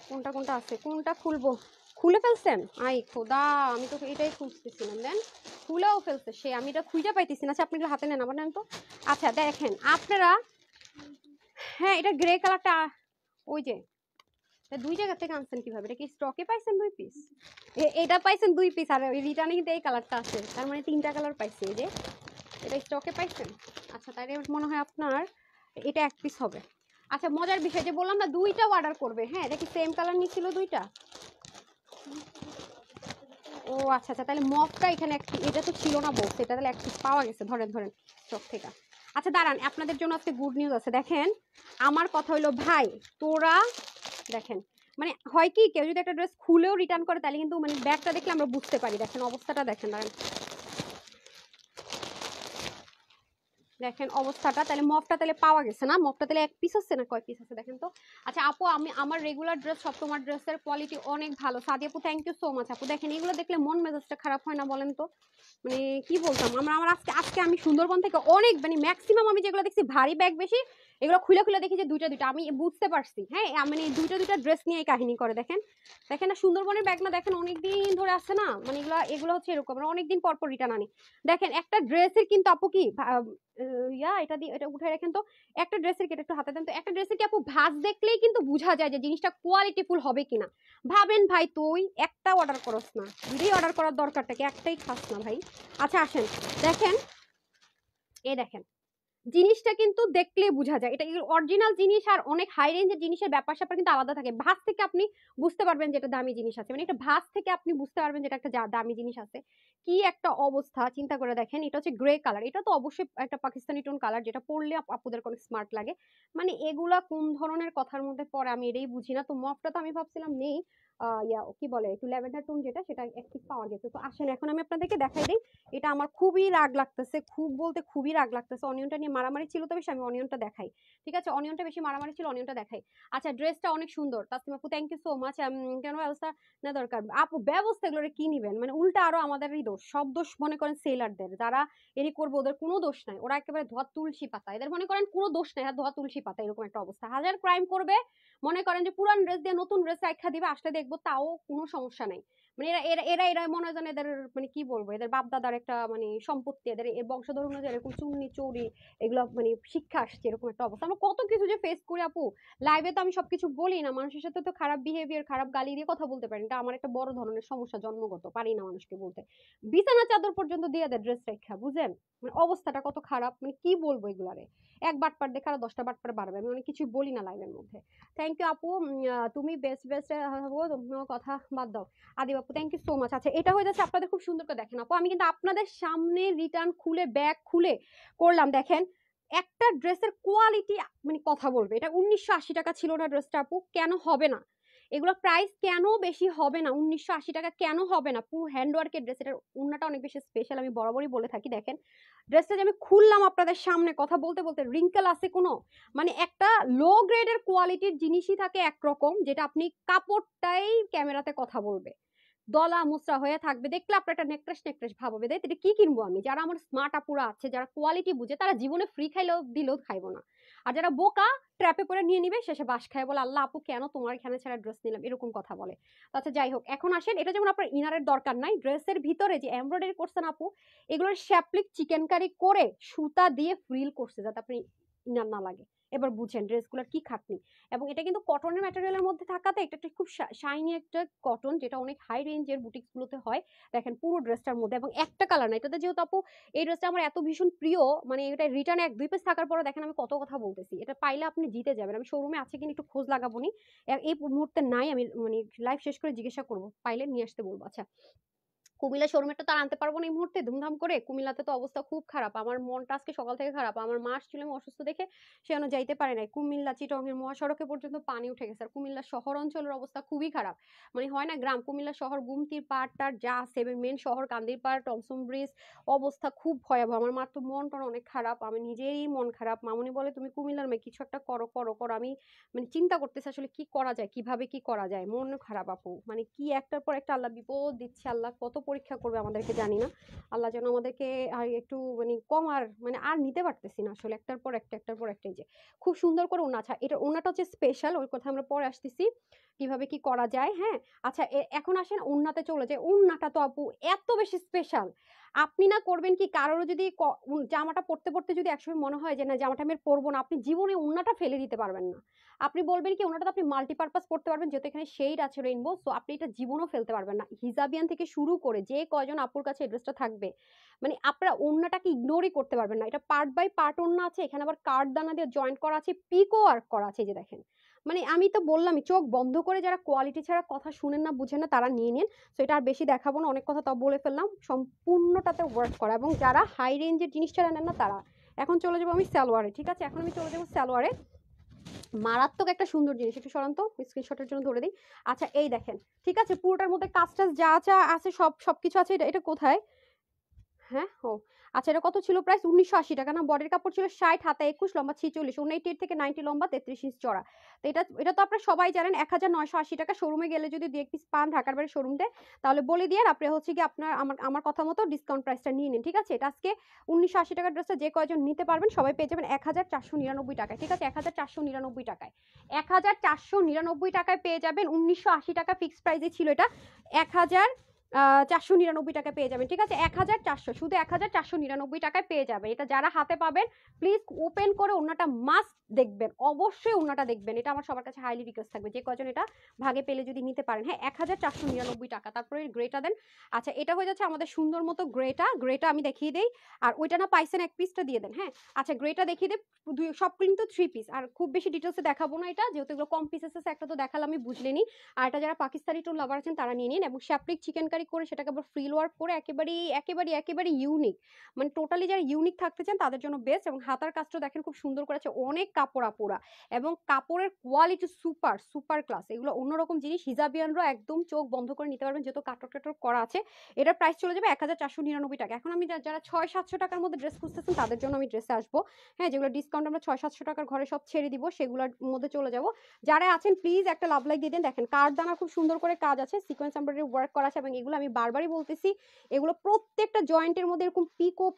কোনটা কোনটা আছে, কোনটা খুলবো, খুলে ফেলছেন, আই খোদা, আমি তো এটাই খুঁজতেছিলাম, দেন খুলেও ফেলছে সে, আমি এটা খুঁজে পাইতেছি না। আচ্ছা, আপনি হাতে নেন, আবার নেন তো। আচ্ছা, দেখেন আপনারা, হ্যাঁ এটা গ্রে কালারটা, ওই যে দুই জায়গা থেকে আনছেন কিভাবে, এটা কি স্টকে পাইছেন 2 পিস, এটা পাইছেন 2 পিস, আর রিটার্নে কিন্তু এই কালারটা আছে, তার মানে 3টা কালার পাইছে, এই যে এটা স্টকে পাইছেন। আচ্ছা, তাই মনে হয় আপনার এটা 1 পিস হবে। আচ্ছা, মজার বিষয় যে বললাম না 2টা অর্ডার করবে, হ্যাঁ এটা কি সেম কালার নিছিল 2টা, ও আচ্ছা আচ্ছা, তাহলে মগটা এখানে এটা তো ছিল না বলছে, এটা তাহলে 1 পিস পাওয়া গেছে, ধরেন স্টক থেকে। আচ্ছা দাঁড়ান, আপনাদের জন্য আজকে গুড নিউজ আছে, দেখেন আমার কথা হইলো ভাই, তোরা দেখেন, মানে হয় কি কেউ যদি একটা ড্রেস খুলেও রিটার্ন করে তাহলে কিন্তু মানে ব্যাগটা দেখলে আমরা বুঝতে পারি, দেখেন অবস্থাটা দেখেন, দেখেন অবস্থাটা, তাহলে মফটা তাহলে পাওয়া গেছে না? মফটা তাহলে এক পিস আছে না কয় পিস আছে দেখেন তো। আচ্ছা আপু, আমি আমার রেগুলার ড্রেস সব, তোমার ড্রেসের কোয়ালিটি অনেক ভালো। সাদি আপু থ্যাংক ইউ সো মাচ। আপু দেখেন এগুলো দেখলে মন মেজাজটা খারাপ হয় না বলেন তো? মানে কি বলতাম, আমার আজকে আজকে আমি সুন্দরবন থেকে অনেক মানে ম্যাক্সিমাম আমি যেগুলো দেখছি ভারী ব্যাগ বেশি, এগুলো খুলে খুলে দেখি যে দুইটা দুইটা, আমি বুঝতে পারছি হ্যাঁ, মানে দুইটা দুইটা ড্রেস নিয়ে কাহিনী করে। দেখেন দেখেন না সুন্দরবনের ব্যাগ না, দেখেন অনেকদিন ধরে আসছে না, মানে এগুলো এগুলো হচ্ছে এরকম অনেকদিন পর পর রিটার্ন আনি। দেখেন একটা ড্রেসের কিন্তু আপু কি এটা দিয়ে এটা উঠে রাখেন তো, একটা ড্রেসের কেটে একটু হাতে দেন তো, একটা ড্রেসের কি আপু ভাঁজ দেখলেই কিন্তু বোঝা যায় যে জিনিসটা কোয়ালিটিফুল হবে কিনা। ভাবেন ভাই তুই একটা অর্ডার করস না, দুটোই অর্ডার করার দরকারটা কি, একটাই খাস না ভাই। আচ্ছা আসেন দেখেন, এই দেখেন জিনিসটা কিন্তু দেখলেই বোঝা যায় এটা অরিজিনাল জিনিস, আর অনেক হাই রেঞ্জের জিনিসের ব্যাপার স্যাপার কিন্তু আলাদা থাকে। ভাঁজ থেকে আপনি বুঝতে পারবেন যেটা দামি জিনিস আছে, মানে একটা ভাঁজ থেকে আপনি বুঝতে পারবেন যেটা একটা দামি জিনিস আছে। কি একটা অবস্থা চিন্তা করে দেখেন, এটা হচ্ছে গ্রে কালার, এটা তো অবশ্যই একটা পাকিস্তানি টোন কালার, যেটা পরলে আপুদের অনেক স্মার্ট লাগে। মানে এগুলা কোন ধরনের কথার মধ্যে পড়ে আমি এটাই বুঝি না। তো মফটা তো আমি ভাবছিলাম নেই, কি বলে একটু ল্যাভেন্ডার টোন যেটা, সেটা এক পিস পাওয়া গেছে। তো আসেন এখন আমি আপনাদেরকে দেখাই দিই। এটা আমার খুবই রাগ লাগতেছে, খুব বলতে খুবই রাগ লাগতেছে। অনিয়নটা নিয়ে মারামারি ছিল তো বেশি, আমি অনিয়নটা দেখাই। ঠিক আছে, অনিয়নটা বেশি মারামারি ছিল, অনিয়নটা দেখাই। আচ্ছা ড্রেসটা অনেক সুন্দর তাসলিমা আপু, থ্যাংক ইউ সো মাচ। কেন ব্যবস্থা না দরকার আপু, ব্যবস্থা এগুলো কি নিবেন, মানে উল্টা আরো আমাদেরই দোষ, সব দোষ মনে করেন সেলারদের, যারা এরই করবো ওদের কোনো দোষ নাই, ওরা একেবারে ধোয়া তুলসী পাতা, এদের মনে করেন কোনো দোষ নাই, আর ধোয়া তুলসী পাতা এরকম একটা অবস্থা। হাজার ক্রাইম করবে, মনে করেন যে পুরান ড্রেস দিয়ে নতুন ড্রেস রাখা দিবে, আসলে দেখবো তাও কোনো সমস্যা নাই। মানে এরা এরা এরা এরা মনে হয় যেন এদের মানে কি বলবো, এদের বাপ দাদার একটা মানে সম্পত্তি, এদের এর বংশধর অনুযায়ী এরকম চুন্নি চৌরি এগুলো মানে শিক্ষা আসছে, এরকম একটা অবস্থা। আমরা কত কিছু যে ফেস করি আপু, লাইভে তো আমি সবকিছু বলি না, মানুষের সাথে তো খারাপ বিহেভিয়ার খারাপ গালি দিয়ে কথা বলতে পারি, এটা আমার একটা বড় ধরনের সমস্যা, জন্মগত পারি না মানুষকে বলতে। বিছানা চাদর পর্যন্ত দিয়ে দেয় ড্রেস রেখা, বুঝেন মানে অবস্থাটা কত খারাপ, মানে কি বলবো এগুলারে। এক বাটপার দেখে আরো 10টা বাটপার বাড়বে, আমি অনেক কিছু বলি না লাইভের মধ্যে। থ্যাংক ইউ আপু, তুমি বেস্ট বেস্ট কথা বাদ দাও। আদিব আপু থ্যাংক ইউ সো মাচ। আচ্ছা এটা হয়ে যাচ্ছে আপনাদের, খুব সুন্দর করে দেখেন আপু, আমি কিন্তু আপনাদের সামনে রিটার্ন খুলে ব্যাগ খুলে করলাম। দেখেন একটা ড্রেসের কোয়ালিটি মানে কথা বলবে, এটা 1980 টাকা ছিল না ড্রেসটা আপু, কেন হবে না? এগুলো প্রাইস কেন বেশি হবে না? 1980 টাকা কেন হবে না? পুরো হ্যান্ডওয়ার্কের ড্রেস, এটার ওড়নাটা অনেক বেশি স্পেশাল, আমি বরাবরই বলে থাকি। দেখেন ড্রেসটা যে আমি খুললাম আপনাদের সামনে কথা বলতে বলতে, রিঙ্কেল আছে কোনো, মানে একটা লো গ্রেডের কোয়ালিটির জিনিসই থাকে একরকম, যেটা আপনি কাপড়টাই ক্যামেরাতে কথা বলবে, দলা মুচড়া হয়ে থাকবে, দেখলে আপনার একটা নেকড়েস নেকড়েস ভাব হবে, এটা কি কিনবো আমি? যারা আমার স্মার্ট আপুরা আছে, যারা কোয়ালিটি বুঝে, তারা জীবনে ফ্রি খাইলেও দিলেও খাইবো না। আর যারা বোকা ট্র্যাপে পরে নিয়ে নিবে, শেষে বাস খায় বলে আল্লাহ আপু কেন তোমার এখানে ছাড়া ড্রেস নিলাম, এরকম কথা বলে। আচ্ছা যাই হোক, এখন আসেন, এটা যেমন আপনার ইনারের দরকার নাই, ড্রেসের ভিতরে যে এমব্রয়ডারি করছেন আপু, এগুলোর শ্যাপলিক চিকেন কারি করে সুতা দিয়ে ফ্রিল করছে, যাতে আপনি ইনার না লাগে। এবার বুঝেন ড্রেসগুলোর কি খাটনি। এবং এটা কিন্তু কটনের ম্যাটেরিয়ালের মধ্যে থাকাতে এটা একটা খুব শাইনি একটা কটন, যেটা অনেক হাই রেঞ্জের বুটিক্স গুলোতে হয়। দেখেন পুরো ড্রেসটার মধ্যে, এবং একটা কালার না এটাতে, যেহেতু আপু এই ড্রেসটা আমার এত ভীষণ প্রিয়, মানে এটা রিটার্ন এক দুই পিস থাকার পরে দেখেন আমি কত কথা বলতেছি, এটা পাইলে আপনি জিতে যাবেন। আমি শোরুমে আছে কিনা একটু খোঁজ লাগাবো নি, এই মুহূর্তে নাই, আমি মানে লাইভ শেষ করে জিজ্ঞাসা করবো, পাইলে নিয়ে আসতে বলবো। আচ্ছা কুমিল্লা শোরুমেরটা তো আর আনতে পারবো না এই মুহূর্তে ধুমধাম করে, কুমিল্লাতে তো অবস্থা খুব খারাপ, আমার মনটা আজকে সকাল থেকে খারাপ, আমার মা আসছিল আমি অসুস্থ দেখে সে যেন যাইতে পারে নাই। কুমিল্লা চিটং এর মহাসড়কে পর্যন্ত পানি উঠে গেছে, আর কুমিল্লা শহর অঞ্চলের অবস্থা খুবই খারাপ, মানে হয় না গ্রাম, কুমিল্লা শহর গুমতির পাড়টার যা আছে, মেন শহর কান্দির পাড় টমসম ব্রিজ, অবস্থা খুব ভয়াবহ। আমার মার তো মন টন অনেক খারাপ, আমি নিজেরই মন খারাপ। মামুনি বলে তুমি কুমিল্লার মেয়ে, কিছু একটা করো করো করো, আমি মানে চিন্তা করতেছি আসলে কি করা যায়, কিভাবে কি করা যায়, মন খারাপ আপু, মানে কি একটার পর একটা আল্লাহ বিপদ দিচ্ছে, আল্লাহ কত পরীক্ষা করবে আমাদেরকে জানি না। আল্লাহ যেন আমাদেরকে আর একটু মানে কম আর মানে আর নিতে পারতেছি না আসলে, একটার পর একটা একটার পর একটা। যে খুব সুন্দর করে ওড়না, আচ্ছা এটা ওড়নাটা হচ্ছে স্পেশাল, ওই কথা আমরা পরে আসতেছি কিভাবে কি করা যায়। হ্যাঁ আচ্ছা এখন আসেন ওড়নাতে চলে যায়। ওড়নাটা তো আপু এত বেশি স্পেশাল, আপনি না করবেন কি, কারোর যদি জামাটা পরতে পরতে যদি একসময় মনে হয় যে না জামাটা আমি পরবো না, আপনি জীবনে ওড়নাটা ফেলে দিতে পারবেন না। আপনি বলবেন কি ওনাটা আপনি মাল্টিপারপাস পড়তে পারবেন, যেহেতু এখানে শেড আছে রেইনবো, সো আপনি এটা জীবনও ফেলতে পারবেন না। হিজাবিয়ান থেকে শুরু করে যে কয়জন আপুর কাছে এড্রেসটা থাকবে, মানে আপনারা ওন্নাটাকে ইগনোরই করতে পারবেন না। এটা পার্ট বাই পার্ট ওন্না আছে, এখানে আবার কার্ড দানা দিয়ে জয়েন্ট করা আছে, পিকো ওয়ার্ক করা আছে, যে দেখেন। মানে আমি তো বললামই, চোখ বন্ধ করে যারা কোয়ালিটি ছাড়া কথা শুনেন না বুঝেন না তারা নিয়ে নিন। সো এটা আর বেশি দেখাবো না, অনেক কথা তাও বলে ফেললাম, সম্পূর্ণটাতে ওয়ার্ক করা। এবং যারা হাই রেঞ্জের জিনিস ছাড়া নেন না তারা, এখন চলে যাবো আমি সালোয়ারে। ঠিক আছে, এখন আমি চলে যাবো সালোয়ারে। মারাত্মক একটা সুন্দর জিনিস, একটু সরান্ত স্ক্রিনশটের জন্য ধরে দিই। আচ্ছা এই দেখেন, ঠিক আছে পুরোটার মধ্যে কাজ টাজ যা যা আছে সব সবকিছু আছে। এটা এটা কোথায়, হ্যাঁ ও আচ্ছা, এটা কত ছিল প্রাইস? 1980 টাকা না? বডির কাপড় ছিল 60, হাতা 21, লম্বা 46, 89 থেকে 90 লম্বা, 33 ইঞ্চ চড়া। তো এটা এটা তো আপনারা সবাই জানেন 1980 টাকা। শোরুমে গেলে যদি 2 এক পিস পান ঢাকার বাইরে শোরুমতে, তাহলে বলে দিয়ে আপনি হচ্ছে কি আপনার আমার আমার কথা মতো ডিসকাউন্ট প্রাইসটা নিয়ে নিন, ঠিক আছে? এটা আজকে 1980 টাকার ড্রেসটা যে কয়জন নিতে পারবেন সবাই পেয়ে যাবেন 1499 টাকায়, ঠিক আছে? 1499 টাকায়, 1499 টাকায় পেয়ে যাবেন। 1980 টাকা ফিক্সড প্রাইসে ছিল এটা, 1499 টাকায় পেয়ে যাবেন, ঠিক আছে? 1400, শুধু 1499 টাকায় পেয়ে যাবেন। এটা যারা হাতে পাবেন প্লিজ ওপেন করে ওন্নাটা মাস্ট দেখবেন, অবশ্যই ওন্নাটা দেখবেন। এটা আমার সবার কাছে হাইলি রিকোয়েস্ট থাকবে, যে কজন এটা ভাগে পেলে যদি নিতে পারেন। হ্যাঁ 1499 টাকা। তারপরে গ্রেটা দেন। আচ্ছা এটা হয়ে যাচ্ছে আমাদের সুন্দর মতো গ্রেটা আমি দেখিয়ে দেই। আর ওইটা না পাইছেন এক পিসটা দিয়ে দেন। হ্যাঁ আচ্ছা গ্রেটা দেখিয়ে দিই, সব কিন্তু 3 পিস, আর খুব বেশি ডিটেলসে দেখাবো না এটা, যেহেতু এগুলো কম পিসেস আছে। একটা তো দেখালাম আমি, বুঝলেনি। আর এটা যারা পাকিস্তানি টোন লাভার আছেন তারা নিয়ে নিন, এবং শ্যাপলিক চিকেন কারি করে সেটাকে আবার ফ্রিল ওয়ার্ক করে একেবারে ইউনিক, মানে টোটালি যারা ইউনিক থাকতে চান তাদের জন্য বেস্ট। এবং হাতার কাজটা দেখেন খুব সুন্দর করেছে, অনেক কাপড় আপোড়া, এবং কাপড়ের কোয়ালিটি সুপার সুপার ক্লাস। এগুলো অন্যরকম জিনিস, হিজাবিয়ানরা একদম চোখ বন্ধ করে নিতে পারবেন, যেহেতু কাটর কাটর করা আছে। এটার প্রাইস চলে যাবে 1499 টাকা। এখন আমি যারা 600-700 টাকার মধ্যে ড্রেস খুঁজতেছেন তাদের জন্য আমি ড্রেসে আসবো। হ্যাঁ যেগুলো ডিসকাউন্ট আমরা 600-700 টাকার ঘরে সব ছেড়ে দিব, সেগুলোর মধ্যে চলে যাব। যারা আছেন প্লিজ একটা লাভ লাইক দিয়ে দেন। দেখেন কারদানা খুব সুন্দর করে কাজ আছে, সিকোয়েন্স এমব্রয়ডারি ওয়ার্ক করা আছে, এবং এগুলো আমি বারবারই বলতেছি, এগুলো প্রত্যেকটা জয়েন্টের মধ্যে এরকম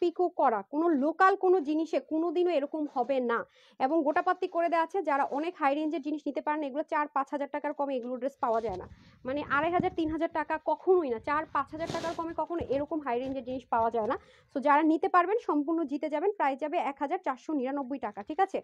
পিকো করা, কোনো লোকাল কোনো জিনিসে কোনোদিনও এরকম হবে না। এবং গোটাপাত্তি করে দেওয়া আছে। যারা অনেক হাই রেঞ্জের জিনিস নিতে পারেন, এগুলো 4-5 হাজার টাকার কমে এগুলো ড্রেস পাওয়া যায় না, মানে 2500-3000 টাকা কখনোই না, 4-5 হাজার টাকার কমে কখনো এরকম হাই রেঞ্জের জিনিস পাওয়া যায় না। তো যারা নিতে পারবেন সম্পূর্ণ জিতে যাবেন। প্রাইস যাবে 1499 টাকা, ঠিক আছে?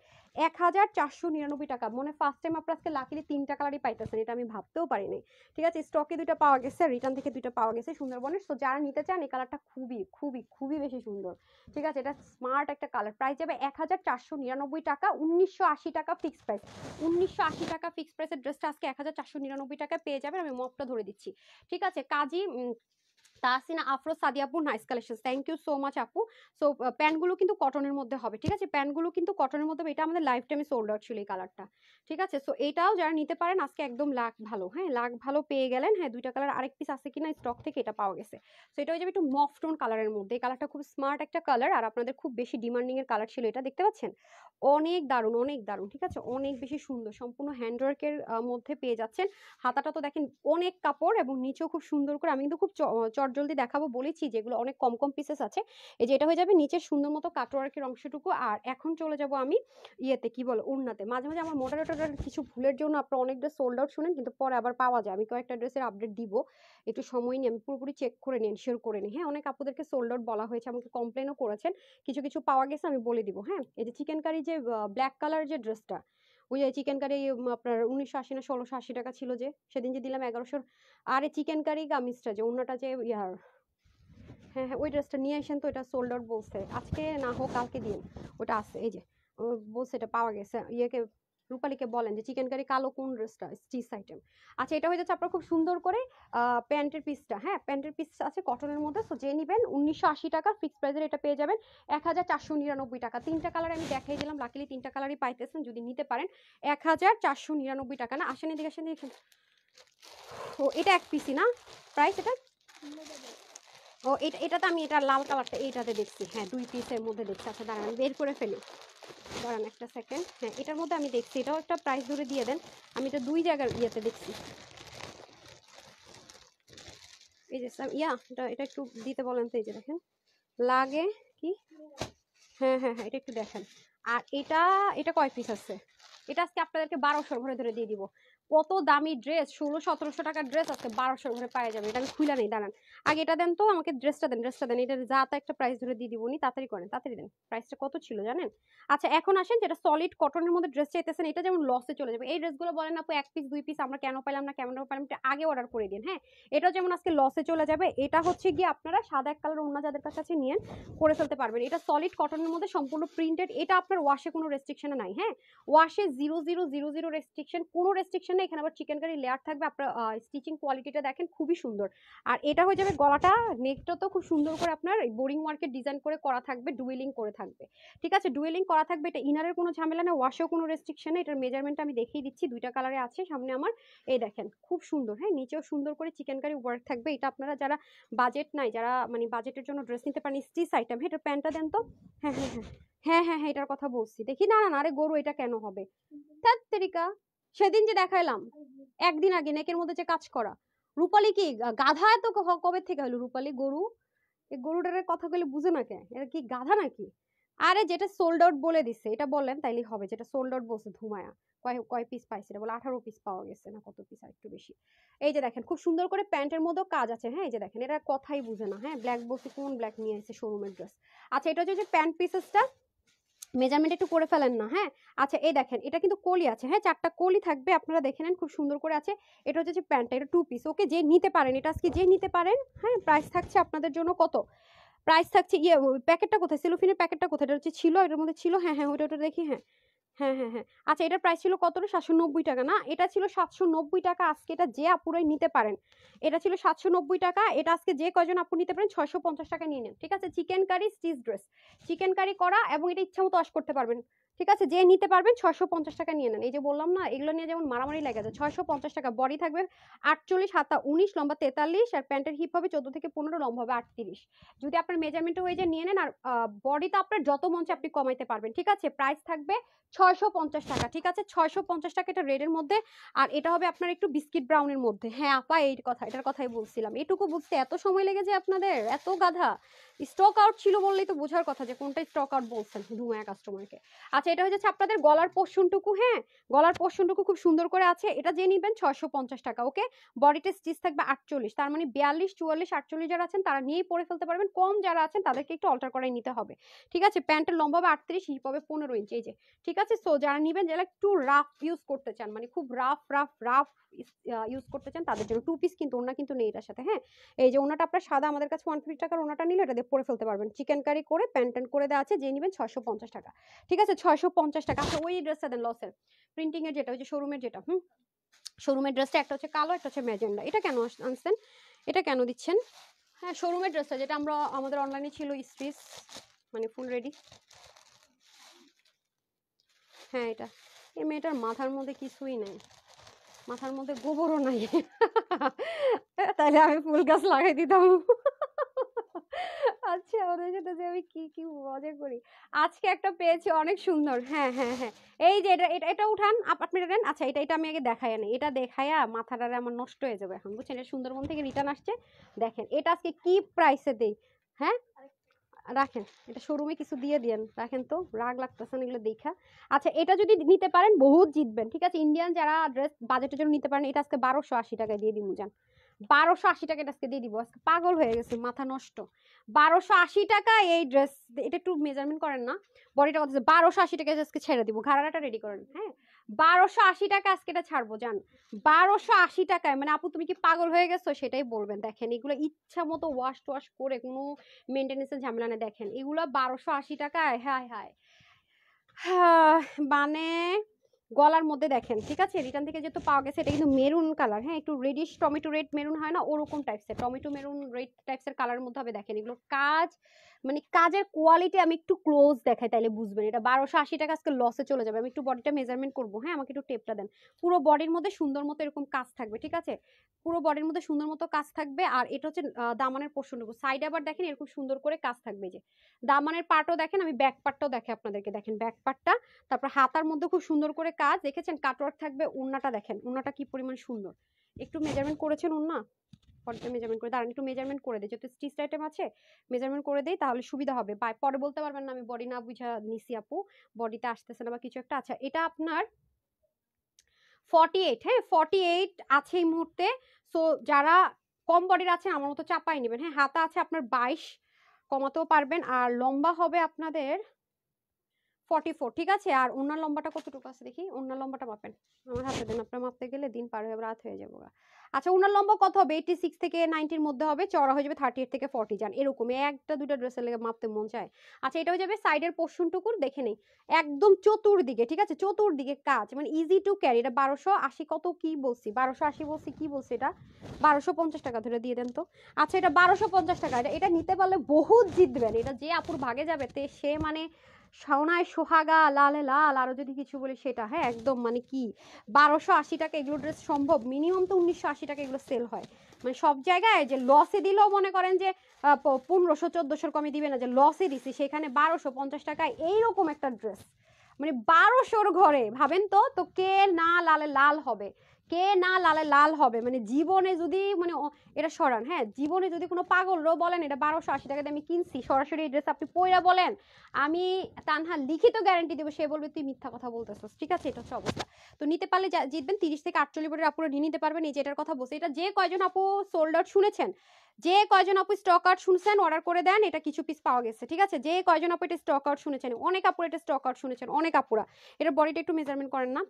1499 টাকা। মনে ফার্স্ট টাইম আপনার আজকে লাকিলি 3টা কালারই পাইতেছেন, এটা আমি ভাবতেও পারিনি, ঠিক আছে? স্টকে 2টা পাওয়া গেছে, রিটার্ন থেকে 2টা পাওয়া গেছে সুন্দরবনের। তো যারা নিতে চান এই কালারটা খুবই খুবই খুবই বেশি সুন্দর, ঠিক আছে? এটা স্মার্ট একটা কালার। প্রাইস যাবে 1499 টাকা। 1980 টাকা ফিক্সড প্রাইস, 1980 টাকা ফিক্সড প্রাইসের ড্রেসটা আজকে 1499 টাকায় পেয়ে যাবেন। আমি মপটা ধরে দিচ্ছি, ঠিক আছে? Kazi Tahsina Afroz Sadiyapur, nice collection, thank you so much আপু। সো প্যান্টগুলো কিন্তু কটনের মধ্যে হবে, ঠিক আছে? প্যান্টগুলো কিন্তু কটনের মধ্যে হবে। এটা আমাদের লাইফ টাইমে সোল্ড আউট ছিল এই কালারটা, ঠিক আছে? সো এটাও যারা নিতে পারেন আজকে একদম লাখ ভালো, হ্যাঁ লাখ ভালো পেয়ে গেলেন। হ্যাঁ 2টা কালার, আরেক পিস আছে কিনা স্টক থেকে, এটা পাওয়া গেছে। সো এটা হয়ে যাবে একটু মফ টোন কালারের মধ্যে। এই কালারটা খুব স্মার্ট একটা কালার, আর আপনাদের খুব বেশি ডিমান্ডিং এর কালার ছিল এটা, দেখতে পাচ্ছেন? অনেক দারুণ, অনেক দারুণ, ঠিক আছে? অনেক বেশি সুন্দর, সম্পূর্ণ হ্যান্ডওয়ার্কের মধ্যে পেয়ে যাচ্ছেন। হাতাটা তো দেখেন অনেক কাপড়, এবং নিচেও খুব সুন্দর করে, আমি কিন্তু খুব চটজলদি দেখাবো বলেছি, যেগুলো অনেক কম কম পিসেস আছে। এই যে এটা হয়ে যাবে নিচের সুন্দর মতো কাটওয়ার্কের অংশটুকু। আর এখন চলে যাব আমি ইয়েতে, কি বলে, ওড়নাতে। মাঝে মাঝে আমার মডারেটরের কিছু ভুলের জন্য আপনারা অনেক ড্রেস সোল্ড আউট শুনেন, কিন্তু পরে আবার পাওয়া যায়। আমি কয়েকটা ড্রেসের আপডেট দিব, একটু সময় নিয়ে আমি পুরোপুরি চেক করে নিই, এনশিওর করে নিই। হ্যাঁ অনেক আপুদেরকে সোল্ড আউট বলা হয়েছে, আমাকে কমপ্লেনও করেছেন। কিছু কিছু পাওয়া গেছে, আমি বলে দিব। হ্যাঁ এই যে চিকেন কারি, যে ব্ল্যাক কালার যে ড্রেসটা, ওই যে চিকেন কারি আপনার 1980 না 1680 টাকা ছিল, যে সেদিন যে দিলাম 1100। আর এই চিকেন কারি কামিজটা যে অন্যটা যে ইয়ার, হ্যাঁ হ্যাঁ ওই ড্রেসটা নিয়ে আসেন তো, এটা সোল্ড আউট বলছে, আজকে না হোক কালকে দিন। ওটা আছে, এই যে বলছে এটা পাওয়া গেছে। ইয়েকে, রূপালীকে বলেন যে চিকেন কারি কালো কোন ড্রেসটা, স্টিচ আইটেম। আচ্ছা এটা হয়ে যাচ্ছে আপনার খুব সুন্দর করে প্যান্টের পিসটা। হ্যাঁ প্যান্টের পিস আছে কটনের মধ্যে। সো যে নিবেন 1980 টাকা ফিক্স প্রাইসের এটা পেয়ে যাবেন 1499 টাকা। 3টা কালার আমি দেখাই দিলাম, লাকিলি 3টা কালারই পাইতেছেন যদি নিতে পারেন। 1499 টাকা না? আসেন এদিকে, আসেন এদিকে। ও এটা এক পিসি না প্রাইস এটা? ও এটাতে আমি এটা লাল কালারটা এইটাতে দেখছি, হ্যাঁ 2 পিসের মধ্যে দেখছি। আচ্ছা দাঁড়ান আমি বের করে ফেলি, দাঁড়ান একটা সেকেন্ড। হ্যাঁ এটার মধ্যে আমি দেখছি, এটাও একটা প্রাইস ধরে দিয়ে দেন। আমি এটা 2 জায়গার ইয়েতে দেখছি। এই যে এটা একটু দিতে বলেন তো। এই যে দেখেন লাগে কি, হ্যাঁ হ্যাঁ হ্যাঁ এটা একটু দেখেন। আর এটা এটা কয় পিস আছে? এটা আজকে আপনাদেরকে 1200 ঘরে ধরে দিয়ে দিব। কত দামি ড্রেস, 1600-1700 টাকার ড্রেস আজকে 1200 ঘরে পাওয়া যাবে। এটা আমি খুলে নেই, দাঁড়ান আগে এটা দেন তো আমাকে, ড্রেসটা দেন, ড্রেসটা দেন। এটা যা তা একটা প্রাইস ধরে দিয়ে দিব, নি তাড়াতাড়ি করেন, তাড়াতাড়ি দেন। প্রাইসটা কত ছিল জানেন? আচ্ছা এখন আসেন, যেটা সলিড কটনের মধ্যে ড্রেস চাইতেছেন, এটা যেমন লসে চলে যাবে। এই ড্রেসগুলো বলেন আপু 1 পিস 2 পিস আমরা কেন পাইলাম না, কেমন পাইলাম, এটা আগে অর্ডার করে দিন। হ্যাঁ এটা যেমন আজকে লসে চলে যাবে। এটা হচ্ছে গিয়ে আপনারা সাদা এক কালার অন্য যাদের কাছে নিয়ে করে ফেলতে পারবেন। এটা সলিড কটনের মধ্যে সম্পূর্ণ প্রিন্টেড। এটা আপনার ওয়াশে কোনো রেস্ট্রিকশন নাই। হ্যাঁ ওয়াশে 0000 রেস্ট্রিকশন, কোনো রেস্ট্রিকশন না, এখানে আবার চিকেন কারি লেয়ার থাকবে। আপনার স্টিচিং কোয়ালিটিটা দেখেন খুবই সুন্দর। আর এটা হয়ে যাবে গলাটা, নেকটা তো খুব সুন্দর করে আপনার বোরিং ওয়ার্কের ডিজাইন করে করা থাকবে, ডুয়েলিং করে থাকবে, ঠিক আছে, ডুয়েলিং করা থাকবে। এটা ইনারের কোনো ঝামেলা না, ওয়াশেও কোনো রেস্ট্রিকশন নেই। এটার মেজারমেন্টটা আমি দেখিয়ে দিচ্ছি, দুইটা কালারে আছে সামনে আমার, এই দেখেন খুব সুন্দর। হ্যাঁ, নিচেও সুন্দর করে চিকেন কারি ওয়ার্ক থাকবে। এটা আপনারা যারা বাজেট নাই, যারা মানে বাজেটের জন্য ড্রেস নিতে পারেন, স্টিচ আইটেম। হ্যাঁ, এটার প্যান্টটা দেন তো। হ্যাঁ হ্যাঁ হ্যাঁ হ্যাঁ হ্যাঁ হ্যাঁ, এটার কথা বলছি। দেখি না না না, আরে গরু, এটা কেন হবে তেরিকা, সেদিন যে দেখাইলাম একদিন আগে নেকের মধ্যে যে কাজ করা। রূপালী কি গাধা? এত কবে থেকে হলো রূপালী? গরু, এই গরুটার কথা কইলে বুঝে না কে? এটা কি গাধা নাকি? আরে যেটা সোল্ড আউট বলে দিছে এটা বলেন তাইলে হবে। যেটা সোল্ড আউট বলছে ধুমায়া, কয় কয় পিস পাইছে? এটা বলে 18 পিস পাওয়া গেছে না কত পিস, আর একটু বেশি। এই যে দেখেন খুব সুন্দর করে প্যান্টের মধ্যেও কাজ আছে। হ্যাঁ, এই যে দেখেন, এটা কথাই বুঝে না। হ্যাঁ, ব্ল্যাক বলছে, কোন ব্ল্যাক নিয়ে এসেছে শোরুমের ড্রেস? আচ্ছা, এটা হচ্ছে যে প্যান্ট পিসেসটা মেজারমেন্ট একটু করে ফেলেন না। হ্যাঁ, আচ্ছা এই দেখেন, এটা কিন্তু কলি আছে। হ্যাঁ, 4টা কলি থাকবে, আপনারা দেখে নেন, খুব সুন্দর করে আছে। এটা হচ্ছে যে প্যান্টটা, এটা 2 পিস। ওকে, যে নিতে পারেন এটা আজকে, যে নিতে পারেন। হ্যাঁ, প্রাইস থাকছে আপনাদের জন্য কত? প্রাইস থাকছে ইয়ে, প্যাকেটটা কোথায়, সেলোফিনের প্যাকেটটা কোথায়? এটা হচ্ছে ছিল, এটার মধ্যে ছিল। হ্যাঁ হ্যাঁ, ওটা ওটা দেখি। হ্যাঁ হ্যাঁ হ্যাঁ হ্যাঁ, আচ্ছা এটার প্রাইস ছিল কত? 790 টাকা না, এটা ছিল 790 টাকা আজকে। এটা যে আপুরাই নিতে পারেন, এটা ছিল 790 টাকা। এটা আজকে যে কয়জন আপু নিতে পারেন 650 টাকা নিয়ে নেন, ঠিক আছে। Chikankari stitch dress, chikankari করা, এবং এটা ইচ্ছা মতো ওয়াশ করতে পারবেন, ঠিক আছে। যে নিতে পারবেন 650 টাকা নিয়ে নেন। এই যে বললাম না, এগুলো নিয়ে যেমন মারামারি লাগে যায়। 650 টাকা। বডি থাকবে 48, হাতা 19, লম্বা 43, আর প্যান্টের হিপ হবে 14 থেকে 15, লম্বা হবে 38। যদি আপনার মেজারমেন্ট হয়ে যায় নিয়ে নেন। আর বডিটা আপনার যত মন চায় আপনি কমাইতে পারবেন, ঠিক আছে। প্রাইস থাকবে 650 টাকা, ঠিক আছে। 650 টাকা, এটা রেডের মধ্যে। আর এটা হবে আপনার একটু বিস্কিট ব্রাউনের মধ্যে। হ্যাঁ আপা, এই কথা, এটার কথাই বলছিলাম। এটুকু বুঝতে এত সময় লেগে যায় আপনাদের? এত গাধা! স্টক আউট ছিল বললেই তো বোঝার কথা যে কোনটা স্টক আউট বলছেন ধুমায়া কাস্টমারকে। আচ্ছা, এটা হয়ে যাচ্ছে আপনাদের গলার পোর্শনটুকু। হ্যাঁ, গলার পোর্শনটুকু খুব সুন্দর করে আছে। এটা যে নিবেন 650 টাকা। ওকে, বডিতে স্টিচ থাকবে 48, তার মানে 42, 44, 48 যারা আছেন তারা নিয়েই পরে ফেলতে পারবেন। কম যারা আছেন তাদেরকে একটু অল্টার করাই নিতে হবে, ঠিক আছে। প্যান্টের লম্বা হবে 38, হিপ হবে 15 ইঞ্চি। এই যে, ঠিক আছে। সো যারা নিবেন, যারা একটু রাফ ইউজ করতে চান, মানে খুব রাফ রাফ রাফ ইউজ করতে চান, তাদের জন্য 2 পিস কিন্তু, ওনা কিন্তু নেই এটার সাথে। হ্যাঁ, এই যে ওনাটা আপনার সাদা, আমাদের কাছে 150 টাকার ওনাটা নিলে এটা দিয়ে পরে ফেলতে পারবেন। চিকেন কারি করে প্যান্ট করে দেওয়া আছে, যে নিবেন 650 টাকা, ঠিক আছে। 650 টাকা। আচ্ছা, ওই ড্রেসটা দেন লসের প্রিন্টিং এর, যেটা ওই যে শোরুমের যেটা। শোরুমের ড্রেসটা একটা হচ্ছে কালো, একটা হচ্ছে ম্যাজেন্ডা। এটা কেন আনছেন? এটা কেন দিচ্ছেন? হ্যাঁ, শোরুমের ড্রেসটা যেটা আমরা আমাদের অনলাইনে ছিল, স্ট্রিচ মানে ফুল রেডি। হ্যাঁ, এটা এই মেয়েটার মাথার মধ্যে কিছুই নাই, মাথার মধ্যে গোবরও নাই। তাহলে আমি ফুল গাছ লাগাই দিতাম। আচ্ছা, ওদের সাথে যে আমি কি কি মজা করি। আজকে একটা পেয়েছি অনেক সুন্দর। হ্যাঁ হ্যাঁ হ্যাঁ, এই যে এটা এটা এটা উঠান, আপনি এটা দেন। আচ্ছা, এটা এটা আমি আগে দেখাই না, এটা দেখায়া মাথাটা আমার নষ্ট হয়ে যাবে এখন, বুঝছেন। এটা সুন্দরবন থেকে রিটার্ন আসছে। দেখেন এটা আজকে কি প্রাইসে দেই। হ্যাঁ, রাখেন, এটা শোরুমে কিছু দিয়ে দিয়েন, রাখেন তো, রাগ লাগতেছে না এগুলো দেখা। আচ্ছা, এটা যদি নিতে পারেন বহুত জিতবেন, ঠিক আছে। ইন্ডিয়ান যারা ড্রেস বাজেটের জন্য নিতে পারেন, এটা আজকে 1280 টাকায় দিয়ে দিব। যান, 1280 টাকা আজকে দিয়ে দিব। আজকে পাগল হয়ে গেছে, মাথা নষ্ট। 1280 টাকা এই ড্রেস। এটা একটু মেজারমেন্ট করেন না, বডিটা কত? 1280 টাকা আজকে ছেড়ে দিব। ঘাড়াটা রেডি করেন। হ্যাঁ, 1280 টাকা আজকে এটা ছাড়বো। যান, 1280 টাকায়। মানে আপু তুমি কি পাগল হয়ে গেছো? সেটাই বলবেন। দেখেন এগুলো ইচ্ছা মতো ওয়াশ টোয়াশ করে, কোনো মেনটেনেন্সের ঝামেলা নেই। দেখেন এগুলো 1280 টাকায়। হায় হায়, মানে গলার মধ্যে দেখেন, ঠিক আছে। রিটার্ন থেকে যেহেতু পাওয়া গেছে, এটা কিন্তু মেরুন কালার। হ্যাঁ, একটু রেডিশ টমেটো রেড মেরুন হয় না, ওরকম টাইপসের টমেটো মেরুন রেড টাইপসের কালারের মধ্যে হবে। দেখেন এগুলো কাজ, মানে কাজের কোয়ালিটি আমি একটু ক্লোজ দেখাই তাইলে বুঝবেন। এটা 1280 টাকা আজকে লসে চলে যাবে। আমি একটু বডিটা মেজারমেন্ট করবো। হ্যাঁ, আমাকে একটু টেপটা দেন। পুরো বডির মধ্যে সুন্দর মতো এরকম কাজ থাকবে, ঠিক আছে। পুরো বডির মধ্যে সুন্দর মতো কাজ থাকবে। আর এটা হচ্ছে দামানের পোর্শনটুকু, সাইডে আবার দেখেন এরকম সুন্দর করে কাজ থাকবে। যে দামানের পার্টও দেখেন, আমি ব্যাক পার্টটাও দেখে আপনাদেরকে। দেখেন ব্যাক পার্টটা, তারপর হাতার মধ্যে খুব সুন্দর করে কাজ দেখেছেন, কাটওয়ার্ক থাকবে। ওন্নাটা দেখেন, ওন্নাটা কি পরিমাণ সুন্দর। একটু মেজারমেন্ট করেছেন ওন্না, পরে মেজারমেন্ট করে দাঁড়ান, একটু মেজারমেন্ট করে দেয়, যেহেতু স্টিচ আইটেম আছে মেজারমেন্ট করে দেই, তাহলে সুবিধা হবে। পরে বলতে পারবেন না আমি বডি না বুঝা নিছি আপু, বডিতে আসতেছে না বা কিছু একটা। আচ্ছা, এটা আপনার 48। হ্যাঁ, 48 আছে এই মুহূর্তে। সো যারা কম বডির আছেন আমার মতো চাপাই নেবেন। হ্যাঁ, হাতা আছে আপনার 22, কমাতেও পারবেন। আর লম্বা হবে আপনাদের 44, ঠিক আছে। আর ওনার লম্বাটা কতটুকু আছে দেখি, ওনার লম্বাটা মাপেন, আমার হাতে দেন, আপনার মাপতে গেলে দিন পার হয়ে যাবে, রাত হয়ে যাবে। আচ্ছা, ওনার লম্বা কত হবে? 86 থেকে 90-র মধ্যে হবে, চড়া হয়ে যাবে 38 থেকে 40, যান এরকম একটা দুইটা ড্রেসের লেগে মাপতে মন চায়। আচ্ছা, এটা হয়ে যাবে সাইডের পোর্শনটুকুর, দেখে নেই একদম চতুর্দিকে, ঠিক আছে, চতুর্দিকে কাজ, মানে ইজি টু ক্যারি। এটা 1280, কত কি বলছি, 1280 বলছি, কি বলছি, এটা 1250 টাকা ধরে দিয়ে দেন তো। আচ্ছা, এটা 1250 টাকা, এটা নিতে পারলে বহুত জিতবেন। এটা যে আপুর ভাগে যাবে সে মানে সোনায় সোহাগা, লালে লাল, আরো যদি কিছু বলি সেটা, হ্যাঁ একদম মানে কি 1280 টাকা এগুলো ড্রেস সম্ভব? মিনিমাম তো 1980 টাকা এগুলো সেল হয়। মানে সব জায়গায় যে লসে দিলেও মনে করেন যে 1500-1400 কমে দিবে না, যে লসে দিছি সেখানে 1250 টাকায় এইরকম একটা ড্রেস, মানে 1200-র ঘরে ভাবেন তো। তো কে না লালে লাল হবে, কে না লালে লাল হবে, মানে জীবনে যদি মানে এটা সরান, হ্যাঁ জীবনে যদি কোনো পাগলরাও বলেন এটা 1280 টাকা দিয়ে আমি কিনছি, সরাসরি এই ড্রেস আপনি পয়রা বলেন, আমি তানহা লিখিত গ্যারান্টি দেবো, সে বলবে তুই মিথ্যা কথা বলতেছিস, ঠিক আছে। এটা হচ্ছে অবস্থা। তো নিতে পারলে জিতবেন। 30 থেকে 48 বছরের আপুরা নিয়ে নিতে পারবেন। এই যে এটার কথা বলছি, এটা যে কয়জন আপু সোল্ড আউট শুনেছেন, যে কয়জন আপু স্টক আউট শুনছেন অর্ডার করে দেন, এটা কিছু পিস পাওয়া গেছে, ঠিক আছে। যে কয়জন আপু এটা স্টক আউট শুনেছেন, অনেক আপুরা এটা স্টক আউট শুনেছেন, অনেক আপুরা। এটা বডিটা একটু মেজারমেন্ট করেন না,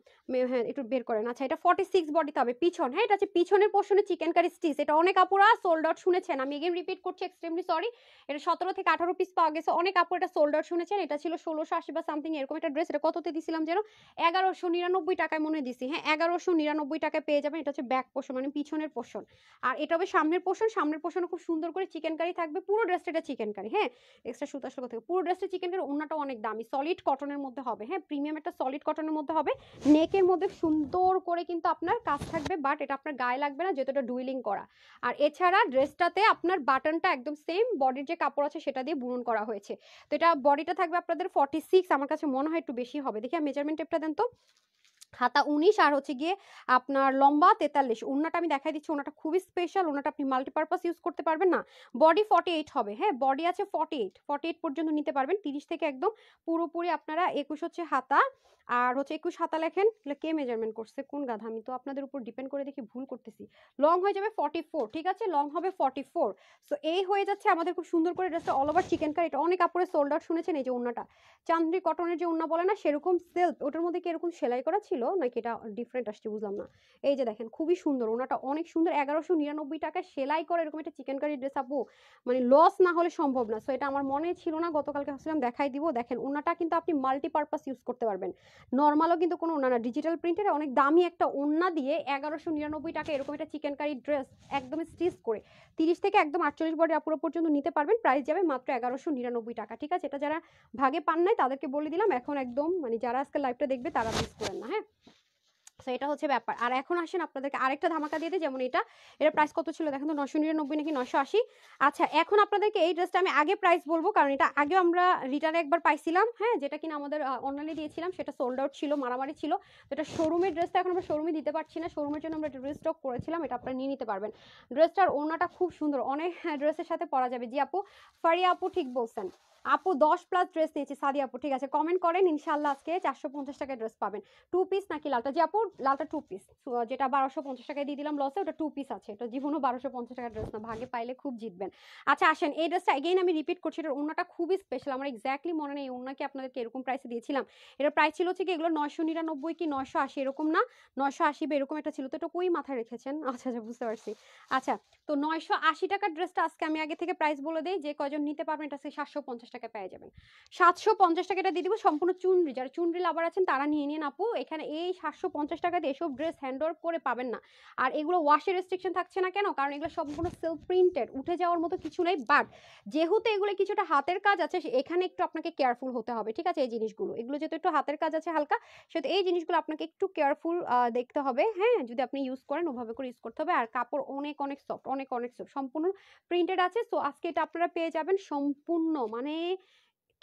হ্যাঁ একটু বের করেন। আচ্ছা, এটা 46 বডিতে হবে, পিছন, হ্যাঁ এটা হচ্ছে পিছনের পোর্শনে চিকেন কারি স্টিচ, এটা অনেক আপুরা সোল্ড আউট শুনেছেন, আমি এগেন রিপিট করছি, এক্সট্রিমলি সরি। এটা 17 থেকে 18 পিস পাওয়া গেছে, অনেক আপু এটা সোল্ড আউট শুনেছেন। এটা ছিল 1680 বা সামথিং এরকম একটা ড্রেস। এটা কততে দিছিলাম যেন, 1199 টাকায় মনে দিছি, হ্যাঁ 1199 টাকায় পেয়ে যাবেন। এটা হচ্ছে ব্যাক পোর্শন, মানে পিছনের পোর্শন। আর এটা হবে সামনের পোর্শন, সামনের পোর্শনে খুব সুন্দর করে চিকেন কারি থাকবে, পুরো ড্রেসটা এটা চিকেন কারি, হ্যাঁ এক্সট্রা সুতা আসলে থেকে পুরো ড্রেসটা চিকেন কারি। ওন্নাটা অনেক দামি, সলিড কটনের মধ্যে হবে, হ্যাঁ প্রিমিয়াম একটা সলিড কটনের মধ্যে হবে। নেকের মধ্যে সুন্দর করে কিন্তু আপনার কাজ থাকবে, বাট এটা আপনার গায়ে লাগবে না যেহেতু এটা ডুইলিং করা। আর এছাড়া ড্রেসটাতে আপনার বাটনটা একদম সেম বডির যে কাপড় আছে সেটা দিয়ে বুনন করা হয়েছে। তো এটা বডিটা থাকবে আপনাদের 46, আমার কাছে মনে হয় একটু বেশি হবে, দেখি মেজারমেন্ট টেপটা দেন তো। হাতা 19 আর হচ্ছে গিয়ে আপনার লম্বা 43। ওন্নাটা আমি দেখাই দিচ্ছি, ওন্নাটা খুবই স্পেশাল, ওন্নাটা আপনি মাল্টিপারপাস ইউজ করতে পারবেন না। বডি 48 হবে, হ্যাঁ বডি আছে 48 পর্যন্ত নিতে পারবেন। 30 থেকে একদম পুরোপুরি আপনারা 21 হচ্ছে হাতা, আর হচ্ছে 21 হাতা লেখেন, কে মেজারমেন্ট করছে, কোন গাধা, আমি তো আপনাদের উপর ডিপেন্ড করে দেখি ভুল করতেছি। লং হয়ে যাবে 44, ঠিক আছে, লং হবে 44। সো এই হয়ে যাচ্ছে আমাদের খুব সুন্দর করে ড্রেসটা অল ওভার চিকেন কারি। এটা অনেক কাপড়ে সোল্ড আউট শুনেছেন। এই যে ওন্নাটা চান্দ্রি কটনের যে ওন্না বলে না, সেরকম সিল্ক, ওটার মধ্যে কি এরকম সেলাই করা ছিল নাকি এটা ডিফারেন্ট আসছে বুঝলাম না। এই যে দেখেন খুবই সুন্দর, ওনাটা অনেক সুন্দর, 1199 টাকায় সেলাই করে এরকম একটা চিকেন কারি ড্রেস আপু, মানে লস না হলে সম্ভব না। সো এটা আমার মনে ছিল না, গতকালকে ভাবছিলাম দেখাই দিব। দেখেন ওনাটা কিন্তু আপনি মাল্টিপারপাস ইউজ করতে পারবেন, নর্মালও কিন্তু কোনো ওনা না, ডিজিটাল প্রিন্টের অনেক দামি একটা ওন্না দিয়ে 1199 টাকা এরকম একটা চিকেন কারি ড্রেস একদম স্টিচ করে 30 থেকে একদম 48 বডি আপুরা পর্যন্ত নিতে পারবেন। প্রাইস যাবে মাত্র 1199 টাকা, ঠিক আছে। এটা যারা ভাগে পান নাই তাদেরকে বলে দিলাম, এখন একদম মানে যারা আজকে লাইভটা দেখবে তারা মিস করেন না, হ্যাঁ। সো এটা হচ্ছে ব্যাপার। আর এখন আসেন আপনাদেরকে আরেকটা ধামাকা দিয়ে দিই, যেমন এটার প্রাইস কত ছিল দেখেন তো, 999 নাকি 980। আচ্ছা, এখন আপনাদেরকে এই ড্রেসটা আমি আগে প্রাইস বলবো, কারণ এটা আগেও আমরা রিটার্নে একবার পাইছিলাম, হ্যাঁ যেটা কিনা আমাদের অনলাইনে দিয়েছিলাম, সেটা সোল্ড আউট ছিল, মারামারি ছিল। তো এটা শোরুমের ড্রেসটা এখন আমরা শোরুমে দিতে পারছি না, শোরুমের জন্য আমরা এটা রিস্টক করেছিলাম, এটা আপনারা নিয়ে নিতে পারবেন। ড্রেসটার ওড়নাটা খুব সুন্দর, অনেক ড্রেসের সাথে পরা যাবে। জি আপু, ফারিয়া আপু ঠিক বলছেন, আপু 10+ ড্রেস নিয়েছি, সাদি আপু ঠিক আছে, কমেন্ট করেন, ইনশাল্লাহ আজকে 450 টাকায় ড্রেস পাবেন। 2 পিস নাকি লালটা? যে আপু লালটা 2 পিস, যেটা 1250 টাকায় দিয়ে দিলাম লসে, ওটা 2 পিস আছে। এটা জীবনও 1250 টাকার ড্রেস না, ভাগে পাইলে খুব জিতবেন। আচ্ছা আসেন, এই ড্রেসটা এগেইন আমি রিপিট করছি, এটার ওন্নাটা খুবই স্পেশাল, আমার এক্স্যাক্টলি মনে নেই ওন্নাকে আপনাদেরকে এরকম প্রাইসে দিয়েছিলাম। এটার প্রাইস ছিল হচ্ছে কি এগুলো 999 কি 980 এরকম না, 980 বা এরকম একটা ছিল। তো এটা কই মাথায় রেখেছেন, আচ্ছা আচ্ছা বুঝতে পারছি। আচ্ছা, তো 980 টাকার ড্রেসটা আজকে আমি আগে থেকে প্রাইস বলে দেই, যে কয়জন নিতে পারবেন এটা 750 টাকায় পেয়ে যাবেন। 750 টাকা এটা দিয়ে দিব সম্পূর্ণ চুনরি, যারা চুনরি লাভার আছেন তারা নিয়ে নিন আপু। এখানে এই 750 টাকাতে এসব ড্রেস হ্যান্ড ওভার করে পাবেন না। আর এগুলো ওয়াশের রেস্ট্রিকশন থাকছে না কেন, কারণ এগুলো সম্পূর্ণ সেলফ প্রিন্টেড, উঠে যাওয়ার মতো কিছু নেই। বাট যেহেতু এগুলো কিছুটা হাতের কাজ আছে, এখানে একটু আপনাকে কেয়ারফুল হতে হবে, ঠিক আছে। এই জিনিসগুলো এগুলো যেহেতু একটু হাতের কাজ আছে হালকা, সেহেতু এই জিনিসগুলো আপনাকে একটু কেয়ারফুল দেখতে হবে, হ্যাঁ যদি আপনি ইউজ করেন ওভাবে করে ইউজ করতে হবে। আর কাপড় অনেক অনেক সফট, অনেক অনেক সফট, সম্পূর্ণ প্রিন্টেড আছে। সো আজকে এটা আপনারা পেয়ে যাবেন সম্পূর্ণ মানে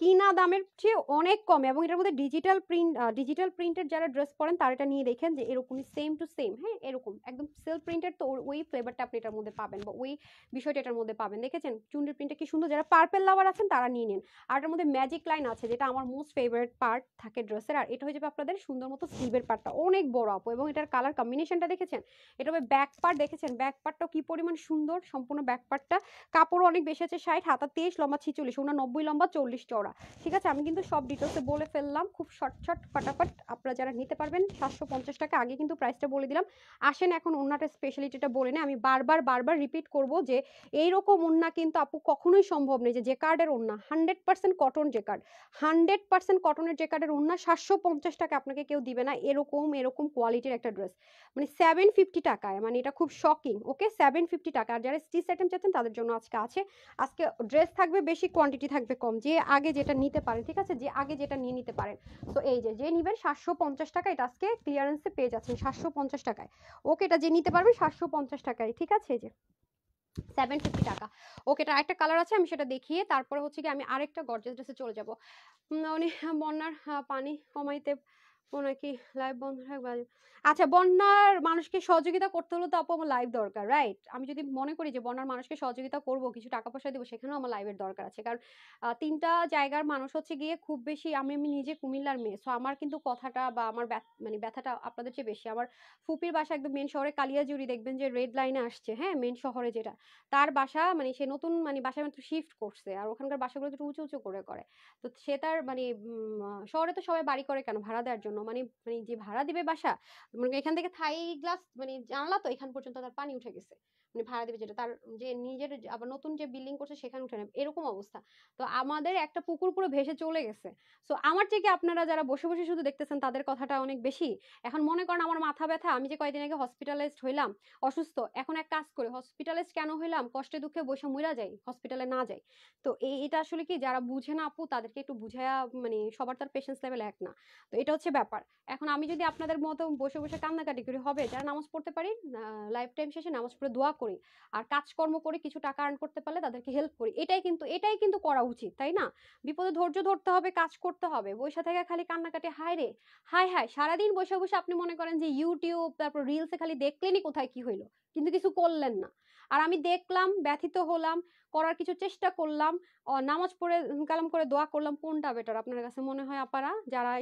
কিনা দামের চেয়ে অনেক কম, এবং এটার মধ্যে ডিজিটাল প্রিন্টেড যারা ড্রেস পরেন তারা এটা নিয়ে দেখেন যে এরকমই সেম টু সেম, হ্যাঁ এরকম একদম সেলফ প্রিন্টেড। তো ওই ফ্লেভারটা আপনি এটার মধ্যে পাবেন, বা ওই বিষয়টা এটার মধ্যে পাবেন। দেখেছেন চুন্ডির প্রিন্টটা কি সুন্দর, যারা পার্পেল লাভার আছেন তারা নিয়ে নিন। আর এটার মধ্যে ম্যাজিক লাইন আছে, যেটা আমার মোস্ট ফেভারিট পার্ট থাকে ড্রেসের। আর এটা হয়ে যাবে আপনাদের সুন্দর মতো স্লিভের পার্টটা অনেক বড় আপু, এবং এটার কালার কম্বিনেশনটা দেখেছেন। এটা হবে ব্যাক পার্ট, দেখেছেন ব্যাক পার্টটা কি পরিমাণ সুন্দর, সম্পূর্ণ ব্যাক পার্টটা। কাপড় অনেক বেশি আছে 60, হাতা 23, লম্বা 46, 90 লম্বা 40 চওড়া। করা, ঠিক আছে? আমি কিন্তু সব ডিটেলসে বলে ফেললাম, খুব শর্ট ফাটাফাট আপনারা যারা নিতে পারবেন 750 টাকা। আগে কিন্তু প্রাইসটা বলে দিলাম। আসেন এখন ওড়নাটা স্পেশালিটিটা বলে নেই। আমি বারবার রিপিট করব যে এইরকম ওড়না কিন্তু আপু কখনোই সম্ভব নেই যে জেকার্ডের ওড়না 100% কটন জেকার্ড, 100% কটনের জেকার্ডের ওড়না 750 টাকা আপনাকে কেউ দিবে না। এরকম কোয়ালিটির একটা ড্রেস মানে 750 টাকায়, মানে এটা খুব শকিং। ওকে, 750 টাকা। আর যারা স্টিচ আইটেম চাচ্ছেন তাদের জন্য আজকে ড্রেস থাকবে বেশি, কোয়ান্টিটি থাকবে কম। যে আগে যেটা নিতে পারেন, ঠিক আছে, যে আগে যেটা নিয়ে নিতে পারেন। তো এই যে নিবেন 750 টাকা, এটা আজকে ক্লিয়ারেন্সে পেয়ে যাচ্ছেন 750 টাকায়। ওকে, এটা যে নিতে পারবেন 750 টাকায়, ঠিক আছে? এই যে 750 টাকা। ওকে, এটা আরেকটা কালার আছে, আমি সেটা দেখিয়ে তারপরে হচ্ছে কি আমি আরেকটা গর্জিয়াস ড্রেসে চলে যাব। উনি বন্যার পানি কমাইতে নাকি লাইভ বন্ধ রাখবে। আচ্ছা, বন্যার মানুষকে সহযোগিতা করতে হলে তো আপু আমার লাইভ দরকার, রাইট? আমি যদি মনে করি যে বন্যার মানুষকে সহযোগিতা করব, কিছু টাকা পয়সা দেবো, সেখানেও আমার লাইভের দরকার আছে। কারণ 3টা জায়গার মানুষ হচ্ছে গিয়ে খুব বেশি, আমি নিজে কুমিল্লার মেয়ে, সো আমার কিন্তু কথাটা বা আমার মানে ব্যথাটা আপনাদের চেয়ে বেশি। আমার ফুপির বাসা একদম মেন শহরে কালিয়াজুড়ি, দেখবেন যে রেড লাইনে আসছে, হ্যাঁ, মেন শহরে যেটা, তার বাসা মানে সে নতুন মানে বাসায় মাত্র শিফট করছে, আর ওখানকার বাসাগুলো একটু উঁচু উঁচু করে। তো সে তার মানে শহরে তো সবাই বাড়ি করে কেন, ভাড়া দেওয়ার জন্য। মানে মানে যে ভাড়া দিবে বাসা, মানে এখান থেকে থাই গ্লাস মানে জানলা তো এখান পর্যন্ত তার পানি উঠে গেছে, মানে ভাড়া দিবে যেটা, তার যে নিজের আবার নতুন যে বিল্ডিং করছে সেখানে উঠে নেবে, এরকম অবস্থা। তো আমাদের একটা পুকুর পুরো ভেসে চলে গেছে। সো আমার থেকে আপনারা যারা বসে বসে শুধু দেখতেছেন তাদের কথাটা অনেক বেশি। এখন মনে করেন আমার মাথা ব্যথা, আমি যে কয়েকদিন আগে হসপিটালাইজড হইলাম, অসুস্থ, এখন এক কাজ করে হসপিটালাইজড কেন হইলাম, কষ্টে দুঃখে বসে মইরা যাই, হসপিটালে না যাই। তো এটা আসলে কি যারা বুঝে না আপু, তাদেরকে একটু বুঝায়া, মানে সবার তার পেশেন্স লেভেল এক না। তো এটা হচ্ছে ব্যাপার। এখন আমি যদি আপনাদের মতো বসে বসে কান্নাকাটি করি হবে? যারা নামাজ পড়তে পারি, লাইফ টাইম শেষে নামাজ পড়ে দোয়া করি, আর কাজকর্ম করে কিছু টাকা আর্ন করতে পারলে তাদেরকে হেল্প করি, এটাই কিন্তু করা উচিত, তাই না? বিপদে ধৈর্য ধরতে হবে, কাজ করতে হবে। বসে থেকে খালি কান্নাকাটি, হায় রে হায় হায়, সারাদিন বসে বসে আপনি মনে করেন যে ইউটিউব তারপর রিলসে খালি দেখলেনই কোথায় কি হইলো, কিন্তু কিছু করলেন না। আর আমি দেখলাম, ব্যথিত হলাম, করার কিছু চেষ্টা করলাম, নামাজ পড়ে কালাম করে দোয়া করলাম, কোনটা বেটার আপনার কাছে মনে হয় আপারা যারা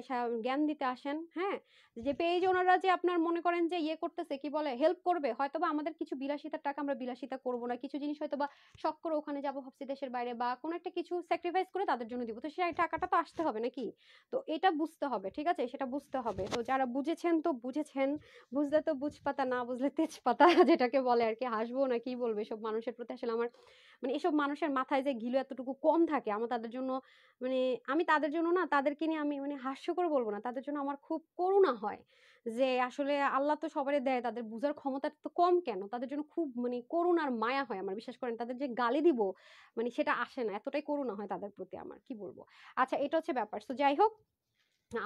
জ্ঞান দিতে আসেন? হ্যাঁ, যে পেজ ওনারা যে আপনার মনে করেন যে ইয়ে করতেছে, কি বলে, হেল্প করবে, হয়তোবা আমাদের কিছু বিলাসিতার টাকা আমরা বিলাসিতা করব না, কিছু জিনিস হয়তোবা শখ করে ওখানে যাবো ভাবছি দেশের বাইরে, বা কোনো একটা কিছু স্যাক্রিফাইস করে তাদের জন্য দিব, তো সেই টাকাটা তো আসতে হবে নাকি? তো এটা বুঝতে হবে, ঠিক আছে, সেটা বুঝতে হবে। তো যারা বুঝেছেন তো বুঝেছেন, বুঝলে তো বুঝপাতা, না বুঝলে তেজপাতা যেটাকে বলে আর কি। হাসবো না কি বলবে, সব মানুষের প্রতি আসলে আমার মানে এসব মানুষের মাথায় যে ঘিলু এতটুকু কম থাকে, আমার তাদের জন্য মানে আমি তাদের জন্য না, তাদেরকে নিয়ে আমি মানে হাস্যকর বলবো না, তাদের জন্য আমার খুব করুণা হয় যে আসলে আল্লাহ তো সবারই দেয়, তাদের বুঝার ক্ষমতা তো কম কেন? তাদের জন্য খুব মানে করুণার মায়া হয় আমার, বিশ্বাস করেন। তাদের যে গালি দিব মানে সেটা আসে না, এতটাই করুণা হয় তাদের প্রতি আমার, কি বলবো। আচ্ছা, এটা হচ্ছে ব্যাপার। তো যাই হোক,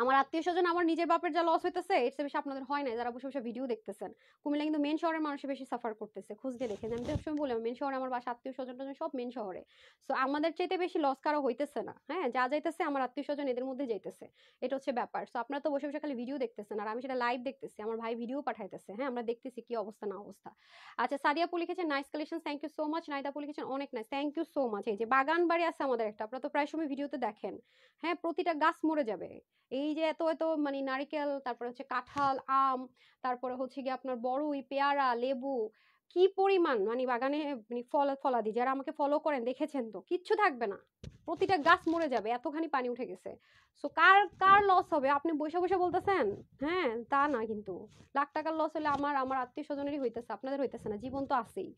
আমার আত্মীয় স্বজন, আমার নিজের বাপের যা লস হইতেছে এর চেয়ে বেশি আপনাদের হয় না, যারা বসে বসে ভিডিও দেখতেছেন। কুমিল্লা কিন্তু মেন শহরের মানুষ বেশি সাফার করতেছে, খোঁজ দিয়ে দেখেন। আমি তো সবসময় বললাম মেন শহরে আমার বাসা, আত্মীয় স্বজন সব মেন শহরে। সো আমাদের চাইতে বেশি লস কারো হইতেছে না, হ্যাঁ, যা যাইতেছে আমার আত্মীয় স্বজন এদের মধ্যে যাইতেছে। এটা হচ্ছে ব্যাপার। সো আপনারা তো বসে বসে খালি ভিডিও দেখতেছেন, আর আমি সেটা লাইভ দেখতেছি, আমার ভাই ভিডিও পাঠাইতেছে, হ্যাঁ, আমরা দেখতেছি কি অবস্থা না অবস্থা। আচ্ছা, সাদিয়া আপু লিখেছেন nice collection, thank you so much. Naida আপু লিখেছেন অনেক nice, thank you so much. এই যে বাগান বাড়ি আছে আমাদের একটা, আপনারা তো প্রায় সময় ভিডিওতে দেখেন, হ্যাঁ, প্রতিটা গাছ মরে যাবে। এই যে এত এত মানে নারিকেল, তারপরে হচ্ছে কাঁঠাল, আম, তারপরে হচ্ছে গিয়ে আপনার বড়ই, পেয়ারা, লেবু, কি পরিমাণ মানে বাগানে মানে ফলাদি, যারা আমাকে ফলো করেন দেখেছেন তো, কিচ্ছু থাকবে না, প্রতিটা গাছ মরে যাবে, এতখানি পানি উঠে গেছে। সো কার কার লস হবে? আপনি বসে বসে বলতেছেন, হ্যাঁ, তা না কিন্তু। লাখ টাকার লস হলে আমার আমার আত্মীয় স্বজনেরই হইতেছে, আপনাদের হইতেছে না, জীবন তো আছেই।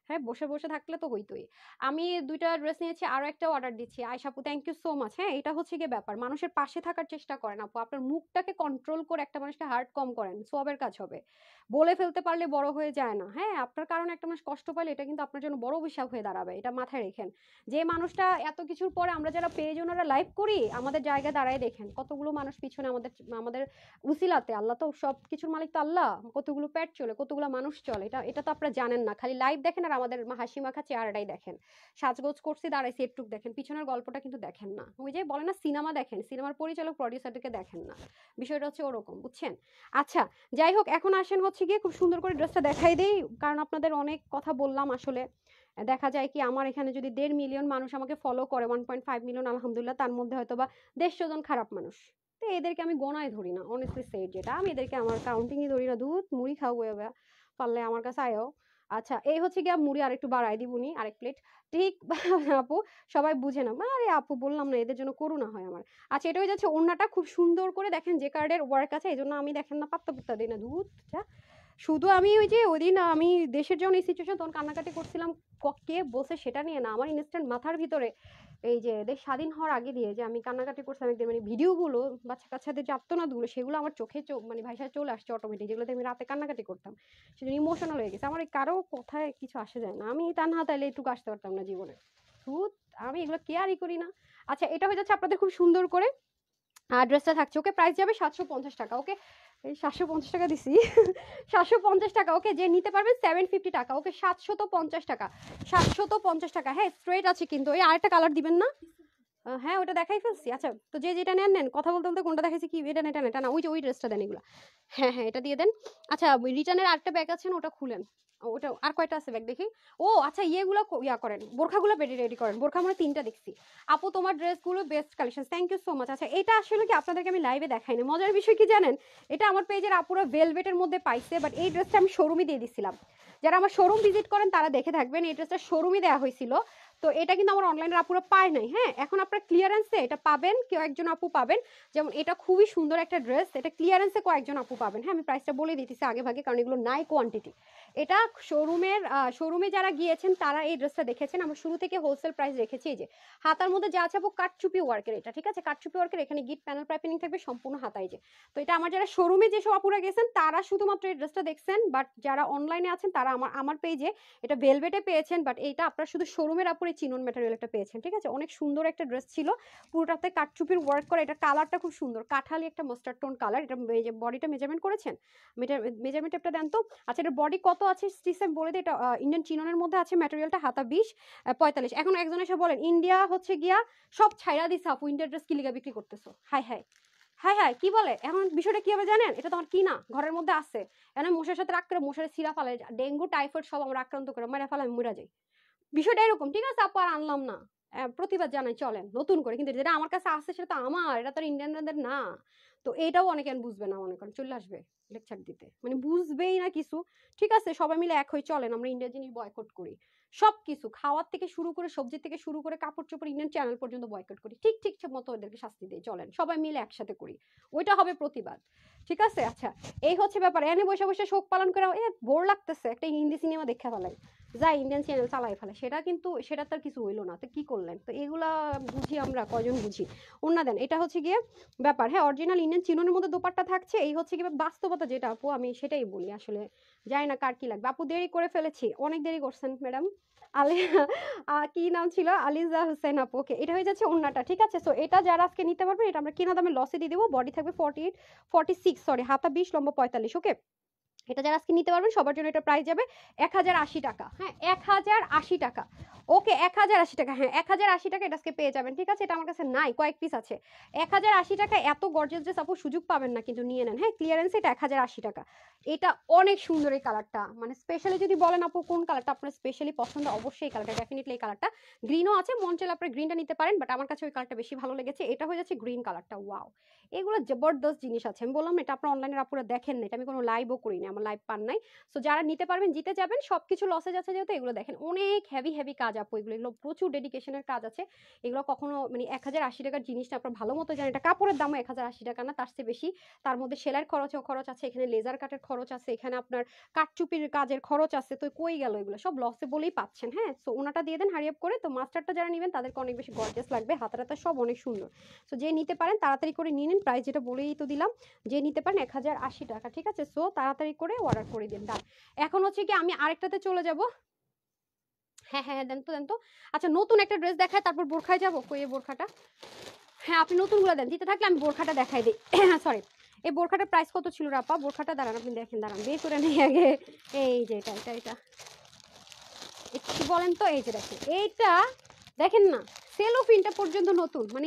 হ্যাঁ, বসে বসে থাকলে তো হইতোই। আমি 2টা ড্রেস নিয়েছি, আরো একটা অর্ডার দিচ্ছি। আয়শা আপু, থ্যাংক ইউ সো মাচ। হ্যাঁ, এটা হচ্ছে গিয়ে ব্যাপার, মানুষের পাশে থাকার চেষ্টা করেন আপু, আপনার মুখটাকে কন্ট্রোল করে একটা মানুষকে হার্ট কম করেন, সবের কাজ হবে। বলে ফেলতে পারলে বড় হয়ে যায় না, হ্যাঁ, আপনার কারণে একটা মানুষ কষ্ট পাইলে এটা কিন্তু আপনার জন্য বড় অভিশাপ হয়ে দাঁড়াবে, এটা মাথায় রেখেন। যে মানুষটা এত কিছুর পরে আমরা যারা পেজ ওনারা লাইভ করি, আমাদের জায়গায় দাঁড়ায় দেখেন কতগুলো মানুষ পিছনে আমাদের আমাদের উসিলাতে, আল্লাহ তো সব কিছুর মালিক তো আল্লাহ, কতগুলো পেট চলে, কতগুলো মানুষ চলে, এটা এটা তো আপনারা জানেন না, খালি লাইভ দেখেন আর আমাদের হাসি মাখা চেহারাটাই দেখেন, সাজগোজ করছি দাঁড়াইছি এটুক দেখেন, পিছনের গল্পটা কিন্তু দেখেন না। ওই যে বলে না সিনেমা দেখেন, সিনেমার পরিচালক প্রডিউসারদেরকে দেখেন না, বিষয়টা হচ্ছে ওরকম, বুঝছেন? আচ্ছা, যাই হোক, এখন আসেন হচ্ছে গিয়ে খুব সুন্দর করে ড্রেসটা দেখাই দেই, কারণ আপনাদের অনেক কথা বললাম আসলে। দেখা যায় কি, আমার এখানে যদি 1.5 মিলিয়ন মানুষ আমাকে ফলো করে, 1.5 মিলিয়ন, আলহামদুলিল্লাহ, তার মধ্যে হয়তো বা 150 জন খারাপ মানুষ। তো এদেরকে আমি গোনায় ধরি না, অনেস্টলি সেড যেটা, আমি এদেরকে আমার কাউন্টিংই ধরি না। দুধ মুড়ি খাওয়াবো পারলে আমার কাছে আয়ো, আচ্ছা এই হচ্ছে গিয়া মুড়ি আর একটু বাড়াই দিবনি আরেক প্লেট। ঠিক আপু সবাই বুঝে না, আরে আপু বললাম না এদের জন্য করুণা হয় আমার। আচ্ছা এটা হয়ে যাচ্ছে ওড়নাটা খুব সুন্দর করে দেখেন যে কার্ডের ওয়ার্ক আছে, এই জন্য আমি দেখেন না পাত্তা পুত্তা দিই না দুধ যা। শুধু আমি ওই যে ওই দিন আমি দেশের যখন এই সিচুয়েশন তখন কান্নাকাটি করছিলাম, কে বসে সেটা নিয়ে না, আমার ইনস্ট্যান্ট মাথার ভিতরে এই যে দেশ স্বাধীন হওয়ার আগে দিয়ে যে আমি কান্নাকাটি করছিলাম একদিন, মানে ভিডিওগুলো বাচ্চা কাচ্চাদের যে আর্তনাদগুলো সেগুলো আমার চোখে মানে ভাষায় চলে আসছে অটোমেটিক, যেগুলোতে আমি রাতে কান্নাকাটি করতাম, সেজন্য ইমোশনাল হয়ে গেছে আমার। কারো কথায় কিছু আসে যায় না, আমি তানহা তাইলে একটু আসতে পারতাম না জীবনে, ধুত, আমি এগুলো কেয়ারই করি না। আচ্ছা এটা হয়ে যাচ্ছে আপনাদের খুব সুন্দর করে ড্রেসটা থাকছে, ওকে প্রাইস যাবে 750 টাকা। ওকে এই 750 টাকা দিছি 750 টাকা। ওকে যে নিতে পারবেন 750 টাকা। ওকে 750 টাকা, 750 টাকা। হ্যাঁ স্ট্রেট আছে কিন্তু, এই আরেকটা কালার দিবেন না? হ্যাঁ ওটা দেখাই ফেলছি। আচ্ছা তো যে যেটা নেন নেন, কথা বলতে বলতে কোনটা দেখাইছি কি, এটা না এটা না এটা না, ওই যে ওই ড্রেসটা দেন এগুলো। হ্যাঁ হ্যাঁ এটা দিয়ে দেন। আচ্ছা রিটার্নের আরেকটা ব্যাগ আছে না, ওটা খুলেন। ওটা আর কয়টা আছে ব্যাগ দেখি। ও আচ্ছা ইয়েগুলো ইয়া করেন, বোরখাগুলো রেডি করেন, বোরখা মানে 3টা দেখছি। আপু তোমার ড্রেসগুলো best collection, thank you so much. আচ্ছা এটা আসলে কি আপনাদেরকে আমি লাইভে দেখাই না, মজার বিষয় কি জানেন, এটা আমার পেজের আপুরা ভেলভেটের মধ্যে পাইছে, বাট এই ড্রেসটা আমি শোরুমে দিয়ে দিছিলাম। যারা আমার শোরুম ভিজিট করেন তারা দেখে থাকবেন, এই ড্রেসটা শোরুমে দেওয়া হয়েছিল। তো এটা কিন্তু আমার অনলাইনের আপুরা পায় নাই। হ্যাঁ এখন আপনার ক্লিয়ারেন্সে এটা পাবেন, কেউ একজন আপু পাবেন, যেমন এটা খুবই সুন্দর একটা ড্রেস, এটা ক্লিয়ারেন্সে কয়েকজন আপু পাবেন। হ্যাঁ আমি প্রাইসটা বলে দিতেছি আগে ভাগে, কারণ এগুলো নাই কোয়ান্টিটি। এটা শোরুমে যারা গিয়েছেন তারা এই ড্রেসটা দেখেছেন, আমরা শুরু থেকে হোলসেল প্রাইস রেখেছি। এই যে হাতার মধ্যে যা আছে আপু কাটচুপি ওয়ার্কের, এটা ঠিক আছে কাটচুপি ওয়ার্কের, এখানে গিট প্যানেল পাইপিং থাকবে সম্পূর্ণ হাতায়। যে তো এটা আমার যারা শোরুমে যেসব আপুরা গেছেন তারা শুধুমাত্র এই ড্রেসটা দেখছেন, বাট যারা অনলাইনে আছেন তারা আমার পেজে এটা ভেলভেটে পেয়েছেন, বাট এইটা আপনারা শুধু শোরুমের আপুরে চিনন ম্যাটেরিয়াল একটা পেয়েছেন। ঠিক আছে অনেক সুন্দর একটা ড্রেস ছিল, পুরোটাতে কাটচুপির ওয়ার্ক করা, এটা কালারটা খুব সুন্দর, কাঠালি একটা মাস্টার্ড টোন কালার। এটা বডিটা মেজারমেন্ট করেছেন, মেজারমেন্ট একটা দেন তো। আচ্ছা এটা বডি কত আছে স্টিসেম বলে দিই, এটা ইন্ডিয়ান চিননের মধ্যে আছে, ম্যাটেরিয়ালটা হাতা 20 45। এখন একজন এসে বলেন ইন্ডিয়া হচ্ছে গিয়া সব ছাইরা দিছে আপু, ইন্ডিয়ার ড্রেস কি লিগা বিক্রি করতেছো, হাই হাই হাই হাই কি বলে। এখন বিষয়টা কি হবে জানেন, এটা তো আমার কি না ঘরের মধ্যে আছে, এখন মশার সাথে রাখ করে মশারে সিরা ফালে, ডেঙ্গু টাইফয়েড সব আমরা আক্রান্ত করে মারা ফেলে মরা যাই, বিষয়টা এরকম। ঠিক আছে আপু আর আনলাম না, প্রতিবাদ জানাই চলেন নতুন করে, কিন্তু যেটা আমার কাছে আসছে সেটা তো আমার, এটা তো ইন্ডিয়ানদের না। তো এটাও অনেকে বুঝবে না, মনে করেন চলে আসবে লেকচার দিতে, মানে বুঝবেই না কিছু। ঠিক আছে সবাই মিলে এক হয়ে চলেন, আমরা ইন্ডিয়ান জিনিস বয়কট করি, সবকিছু খাওয়ার থেকে শুরু করে সবজি থেকে শুরু করে কাপড় চোপড় ইন্ডিয়ান চ্যানেল পর্যন্ত বয়কট করি, ঠিক ঠিক মতো ওদেরকে শাস্তি দিই, চলেন সবাই মিলে একসাথে করি, ওইটা হবে প্রতিবাদ। ঠিক আছে আচ্ছা এই হচ্ছে ব্যাপার। এনে বসে বসে শোক পালন করে বোর লাগতেছে, একটা হিন্দি সিনেমা দেখে ফেলাই, যা ইন্ডিয়ান চ্যানেল চালাই ফেলে, সেটা কিন্তু সেটা তার কিছু হইলো না, তো কি করলেন। তো এগুলা বুঝি আমরা কয়জন বুঝি, অন্য দেন। এটা হচ্ছে গিয়ে ব্যাপার। হ্যাঁ অরিজিনাল ইন্ডিয়ান চিননের মধ্যে দোপাট্টা থাকছে, এই হচ্ছে গিয়ে বাস্তবতা যেটা আপু, আমি সেটাই বলি, আসলে জানি না কার কি লাগবে। আপু দেরি করে ফেলেছি, অনেক দেরি করছেন ম্যাডাম। আলি কি নাম ছিল, আলিজা হুসেন আপু। ওকে এটা হয়ে যাচ্ছে ওন্নাটা। ঠিক আছে সো এটা যারা আজকে নিতে পারবেন, এটা আমরা কিনা দামে লসে দিয়ে দেবো। বডি থাকবে 46 সরি, হাতা 20 লম্বা 45। ওকে এটা যারা আজকে নিতে পারবেন সবার জন্য এটা প্রাইস যাবে 1080 টাকা। হ্যাঁ 1080 টাকা। ওকে 1080 টাকা, হ্যাঁ 1080 টাকা এটা আজকে পেয়ে যাবেন। ঠিক আছে এটা আমার কাছে নাই, কয়েক পিস আছে। 1080 টাকা এত গর্জিয়াস ড্রেস আপু সুযোগ পাবেন না, কিন্তু নিয়ে নেন। হ্যাঁ ক্লিয়ারেন্স এটা 1080 টাকা। এটা অনেক সুন্দর এই কালারটা, মানে স্পেশালি যদি বলেন আপু কোন কালারটা আপনার স্পেশালি পছন্দ, অবশ্যই এই কালারটা, ডেফিনেটলি এই কালারটা। গ্রিনও আছে, মন চাইলে আপনার গ্রিনটা নিতে পারেন, বাট আমার কাছে ওই কালারটা বেশি ভালো লেগেছে। এটা হয়ে যাচ্ছে গ্রিন কালারটা, ওয়াও এগুলো জবরদস্ত জিনিস আছে। আমি বললাম এটা আপনার অনলাইনের আপুরা দেখেন না, এটা আমি কোনো লাইভও করি না, আমার লাইভ পান নাই। সো যারা নিতে পারবেন জিতে যাবেন, সবকিছু লসে যাচ্ছে যেহেতু। এগুলো দেখেন অনেক হেভি হেভি কাজ আপু, এগুলো প্রচুর ডেডিকেশনের কাজ আছে। এগুলো কখনো মানে 1080 টাকার জিনিসটা আপনার ভালো মতো জানেন, এটা কাপড়ের দামও 1080 টাকা না, তার চেয়ে বেশি। তার মধ্যে সেলাইয়ের খরচ আছে, এখানে লেজার কাটের খরচ আছে, এখানে আপনার কাটচুপির কাজের খরচ আছে। তো কই গেল এগুলো সব লসে বলেই পাচ্ছেন। হ্যাঁ সো ওনাটা দিয়ে দেন হারিয়ে করে। তো মাস্টারটা যারা নেবেন তাদেরকে অনেক বেশি গর্জিয়াস লাগবে, হাতাটা সব অনেক সুন্দর। সো যে নিতে পারেন তাড়াতাড়ি করে নিয়ে নিন, প্রাইস যেটা বলেই তো দিলাম, যে নিতে পারেন 1080 টাকা। ঠিক আছে সো তাড়াতাড়ি করে অর্ডার করে দিন। ডান। এখন হচ্ছে কি আমি আরেকটাতে চলে যাব। হ্যাঁ হ্যাঁ দেন তো। আচ্ছা নতুন একটা ড্রেস দেখায় তারপর বোরখায় যাবো। কই এই বোরখাটা, হ্যাঁ আপনি নতুনগুলো দেন, দিতে থাকলে আমি বোরখাটা দেখাই দিই। সরি এই বোরখাটার প্রাইস কত ছিল রাপা, বোরখাটা দাঁড়ান আপনি দেখেন, দাঁড়ান বের করে নেই আগে। এই যে এটা একটু বলেন তো, এই যে দেখেন এইটা দেখেন না, সেলোফিনটা পর্যন্ত নতুন, মানে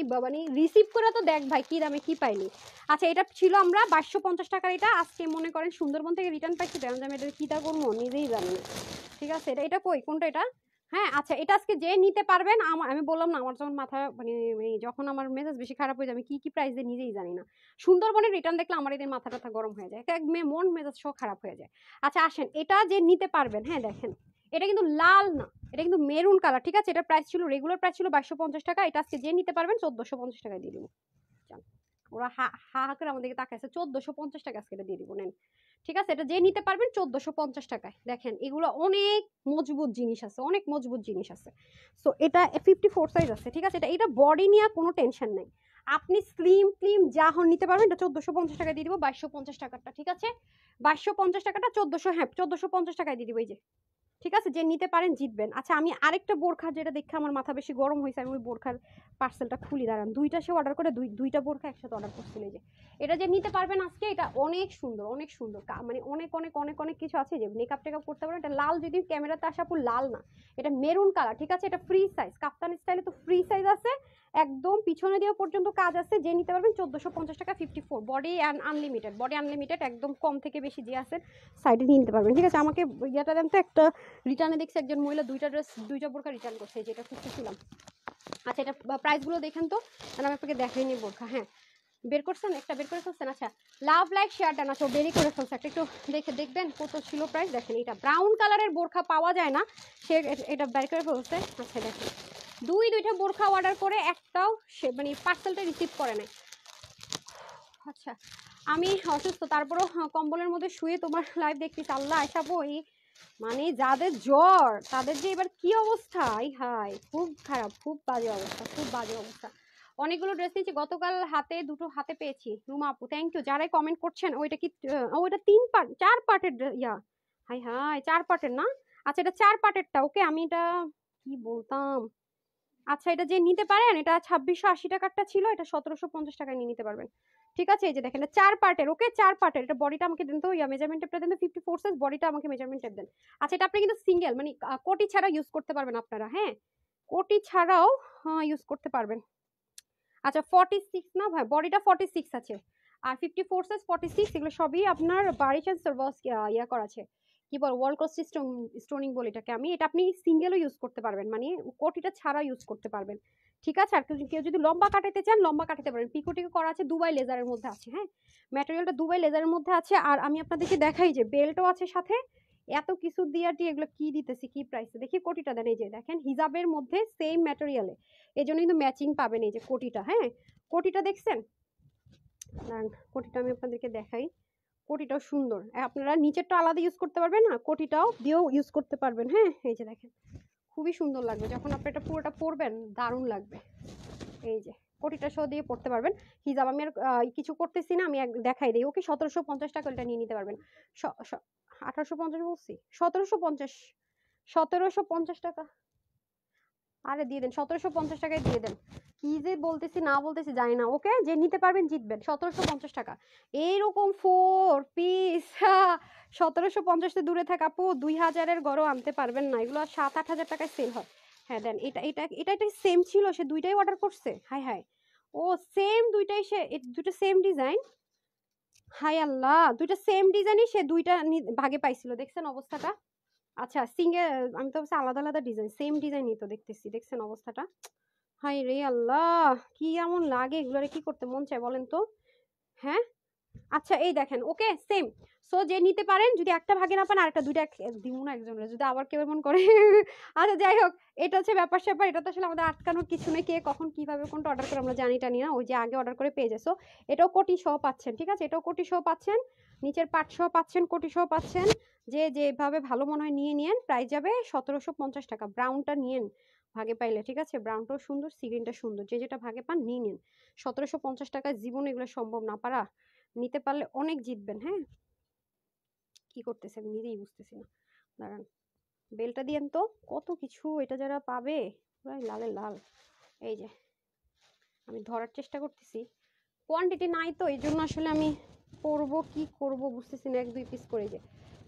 রিসিভ করে তো দেখ ভাই কি দামে কি পাইনি। আচ্ছা এটা ছিল আমরা 2250 টাকার, এটা আজকে মনে করেন সুন্দরবন থেকে রিটার্ন পাইছি, দাম এটা কিটা করবো নিজেই জানি না। ঠিক আছে এটা কই কোনটা, এটা হ্যাঁ আচ্ছা, এটা আজকে যে নিতে পারবেন, আমি বললাম না আমার যখন মাথা যখন আমার মেজাজ বেশি খারাপ হয়ে যায়, আমি কি কি প্রাইস দিয়ে নিজেই জানি না। সুন্দরবনের রিটার্ন দেখলে আমার এদের মাথা টাথা গরম হয়ে যায়, মন মেজাজ সব খারাপ হয়ে যায়। আচ্ছা আসেন, এটা যে নিতে পারবেন, হ্যাঁ দেখেন এটা কিন্তু লাল না, এটা কিন্তু মেরুন কালার, ঠিক আছে? এটা প্রাইস ছিল, রেগুলার প্রাইস ছিল 2250 টাকা, এটা আজকে যে নিতে পারবেন 1450 টাকায় দিয়ে দিব। ওরা হা হা করে আমাদেরকে তাকাইছে, 1450 টাকা আজকে এটা দিয়ে দিব, নেন। ঠিক আছে, এটা যে নিতে পারবেন 1450 টাকায়। দেখেন এগুলো অনেক মজবুত জিনিস আছে, অনেক মজবুত জিনিস আছে। সো এটা 54 সাইজ আছে, ঠিক আছে? এটা বডি নিয়ে কোনো টেনশন নেই, আপনি স্লিম ক্লিম যা হন নিতে পারবেন। এটা 1450 টাকায় দিয়ে দিব, 2250 টাকাটা, ঠিক আছে? 2250 টাকাটা 1400, হ্যাঁ 1450 টাকায় দিয়ে দিব, এই যে। ঠিক আছে, যে নিতে পারেন জিতবেন। আচ্ছা আমি আরেকটা বোরখা যেটা দেখে আমার মাথা বেশি গরম হয়েছে, আমি ওই বোরখার পার্সেলটা খুলি, দাঁড়ান। দুইটা সে অর্ডার করে, দুইটা বোরখা একসাথে অর্ডার করছিল, এই যে। এটা যে নিতে পারবেন আজকে, এটা অনেক সুন্দর, অনেক সুন্দর, মানে অনেক অনেক অনেক অনেক কিছু আছে যে মেকআপ টেকআপ করতে পারবেন। এটা লাল, যদি ক্যামেরাতে আসা পুরো লাল না, এটা মেরুন কালার, ঠিক আছে? এটা ফ্রি সাইজ, কাপ্তান স্টাইলে তো ফ্রি সাইজ আছে, একদম পিছনে দিয়ে পর্যন্ত কাজ আছে। যে নিতে পারবেন 1450 টাকা, 54 বডি আনলিমিটেড, বডি আনলিমিটেড, একদম কম থেকে বেশি যে আছে সাইডে নিয়ে নিতে পারবেন, ঠিক আছে? আমাকে ইয়াটা দেন তো, একটা রিটার্নে দেখছি একজন মহিলা দুইটা বোরখা রিটার্ন করছে, যেটা খুঁজতেছিলাম। আচ্ছা এটা প্রাইসগুলো দেখেন তো, আমি আপনাকে দেখাইনি বোরখা। হ্যাঁ বের করছেন, একটা বের করে ফেলছেন। আচ্ছা লাভ লাইক শেয়ার ডান, আচ্ছা বেরই করে ফেলছে একটা, একটু দেখে দেখবেন কত ছিল প্রাইস। দেখেন এটা ব্রাউন কালারের বোরখা পাওয়া যায় না, সে এটা বের করে ফেলছে। আচ্ছা দেখেন দুইটা বোরখা অর্ডার করে একটাও সে মানে পার্সেলটা রিসিভ করে নাই। আচ্ছা আমি অসুস্থ, তারপরও কম্বলের মধ্যে শুয়ে তোমার লাইভ দেখতেছি। আল্লাহ আশাবো, এই মানে যাদের জ্বর তাদের যে এবার কি অবস্থা, হাই খুব খারাপ, খুব বাজে অবস্থা, খুব বাজে অবস্থা। অনেকগুলো ড্রেস নিয়েছি গতকাল, দুটো হাতে পেয়েছি। রুমা আপু থ্যাংক ইউ, যারাই কমেন্ট করছেন। ওইটা কি ওইটা 3 পার্ট 4 পার্টের ইয়া, হাই হাই 4 পার্টের না? আচ্ছা এটা 4 পার্টেরটা, ওকে আমি এটা কি বলতাম। আচ্ছা এটা যে নিতে পারেন, এটা 2680 টাকারটা ছিল, এটা 1750 টাকায় নিয়ে নিতে পারবেন, ঠিক আছে? এই যে দেখেন 4 পার্টের, ওকে 4 পার্টের। এটা বডিটা আমাকে দেন তো, মেজারমেন্ট টেপটা দেন তো, 54 সাইজ বডিটা আমাকে মেজারমেন্ট টেপ দেন। আচ্ছা এটা আপনি কিন্তু সিঙ্গেল মানে কোটি ছাড়া ইউজ করতে পারবেন আপনারা, হ্যাঁ কোটি ছাড়াও ইউজ করতে পারবেন। আচ্ছা 46 না ভাই, বডিটা 46 আছে, আর 54 সাইজ 46, এগুলো সবই আপনার বারিশ সার্ভাস ইয়া করা আছে, কি বল ওয়াল ক্রস স্টোনিং বলে এটাকে আমি। এটা আপনি সিঙ্গেলও ইউজ করতে পারবেন, মানে কোটিটা ছাড়া ইউজ করতে পারবেন, ঠিক আছে? আর কেউ যদি লম্বা কাটাতে চান লম্বা কাটাতে পারবেন, পিকো টিকো করা আছে, দুবাই লেজারের মধ্যে আছে, হ্যাঁ ম্যাটেরিয়ালটা দুবাই লেজারের মধ্যে আছে। আর আমি আপনাদেরকে দেখাই যে বেল্টও আছে সাথে, এত কিছু দিয়ে এগুলো কি দিতেছি, কি প্রাইসে দেখি। কোটিটা দেন, এই যে দেখেন হিজাবের মধ্যে সেম ম্যাটেরিয়ালে, এই জন্য কিন্তু ম্যাচিং পাবেন। এই যে কোটিটা, হ্যাঁ কোটিটা দেখছেন, কোটিটা আমি আপনাদেরকে দেখাই। কোটিটাও সুন্দর, আপনারা নিচেরটা আলাদা ইউজ করতে পারবেন, না কোটিটাও দিয়েও ইউজ করতে পারবেন। হ্যাঁ এই যে দেখেন খুবই সুন্দর লাগবে যখন আপনি এটা পুরোটা পরবেন, দারুণ লাগবে। এই যে কোটিটা সহ দিয়ে পড়তে পারবেন। হিজাব আমি আর কিছু করতেছি না, আমি দেখাই দিই। ওকে 1750 টাকা এটা নিয়ে নিতে পারবেন। 1850 বলছি, 1750, 1750 টাকা। আরে দিয়ে দেন 1750 টাকায় দিয়ে দেন, কি যে বলতেছি না বলতেছি জানি না। ওকে যে নিতে পারবেন জিতবেন, 1750 টাকা। এইরকম 4 পিস 1750 দূরে থাকা আপু 2000-এর গড়ও আনতে পারবেন না, এগুলো 7-8 হাজার টাকায় সেল হয়। হ্যাঁ দেন, এটা সেম ছিল, সে দুইটাই অর্ডার করছে। হাই হাই, ও সেম দুইটাই, সে দুটো সেম ডিজাইন। হাই আল্লাহ, দুইটা সেম ডিজাইনই সে দুইটা ভাগে পাইছিল, দেখছেন অবস্থাটা। আচ্ছা সিঙ্গেল, আমি তো ভাবছি আলাদা আলাদা ডিজাইন, সেম ডিজাইনই তো দেখতেছি, দেখছেন অবস্থাটা। হাই রে আল্লাহ, কি এমন লাগে এগুলোরে, কি করতে মন চায় বলেন তো। হ্যাঁ আচ্ছা এই দেখেন, ওকে সেম। সো যে নিতে পারেন, যদি একটা ভাগে না পান আরেকটা দুইটা দিব না একজনের, যদি আবার কেউ এমন করে। আচ্ছা যাই হোক, এটা হচ্ছে ব্যাপার স্যাপার, এটা তো আসলে আমাদের আটকানোর কিছু নেই, কে কখন কিভাবে কোনটা অর্ডার করে আমরা জানি টানি না, ওই যে আগে অর্ডার করে পেয়ে যায়। সো এটাও কোটি সহ পাচ্ছেন, ঠিক আছে? এটাও কোটি সহ পাচ্ছেন, নিচের পাট সহ পাচ্ছেন, কোটি সহ পাচ্ছেন। যে যেভাবে ভালো মনে হয় নিয়ে নিয়েন, প্রাইস যাবে 1750 টাকা। ব্রাউনটা নিয়েন ভাগে পাইলে, ঠিক আছে? ব্রাউনটাও সুন্দর, সিগ্রিনটা সুন্দর, যে যেটা ভাগে পান নিয়ে নিন। 1750 টাকায় জীবনে এগুলো সম্ভব না পারা, নিতে পারলে অনেক জিতবেন। হ্যাঁ কি করতেছে আমি নিজেই বুঝতেছি না, দাঁড়ান বেলটা দিয়েন তো, কত কিছু এটা যারা পাবে পুরাই লালে লাল। এই যে আমি ধরার চেষ্টা করতেছি, কোয়ান্টিটি নাই তো এই জন্য আসলে আমি করবো কি করব বুঝতেছি না, 1-2 পিস করে যে,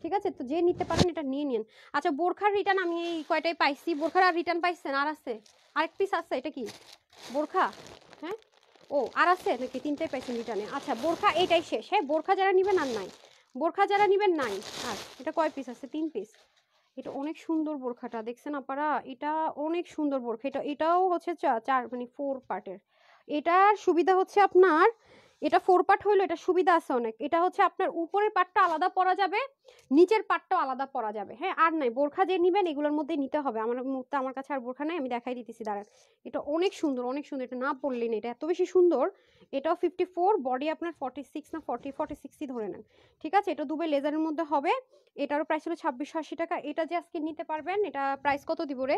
ঠিক আছে? তো যে নিতে পারেন এটা নিয়ে নিন। আচ্ছা বোরখার রিটার্ন আমি এই কয়টাই পাইছি, বোরখার আর রিটার্ন পাইছেন? আর আছে আরেক পিস আছে, এটা কি বোরখা? হ্যাঁ ও আর আছে নাকি, 3টাই পাইছেন রিটার্নে? আচ্ছা বোরখা এটাই শেষ, হ্যাঁ বোরখা যারা নিবেন আর নাই, বোরখা যারা নিবেন নাই। আর এটা কয় পিস আছে? 3 পিস। এটা অনেক সুন্দর বোরখাটা দেখছেন আপনারা, এটা অনেক সুন্দর বোরখা। এটাও হচ্ছে চার মানে 4 পার্টের। এটার সুবিধা হচ্ছে আপনার, এটা 4 পার্ট হইলো, এটা সুবিধা আছে অনেক। এটা হচ্ছে আপনার উপরের পার্টটা আলাদা পরা যাবে, নিচের পার্টটাও আলাদা পরা যাবে। হ্যাঁ, আর নাই বোরখা যে নিবেন এগুলোর মধ্যে নিতে হবে। আমার মুহূর্তে আমার কাছে আর বোরখা নাই, আমি দেখাই দিতেছি দাঁড়ান। এটা অনেক সুন্দর, অনেক সুন্দর। এটা না পরলেই না, এটা এত বেশি সুন্দর। এটাও 54, বডি আপনার 46 না 46ই ধরে নেন। ঠিক আছে, এটা দুবাই লেজারের মধ্যে হবে। এটারও প্রাইস হলো 2680 টাকা। এটা যে আজকে নিতে পারবেন, এটা প্রাইস কত দিব রে,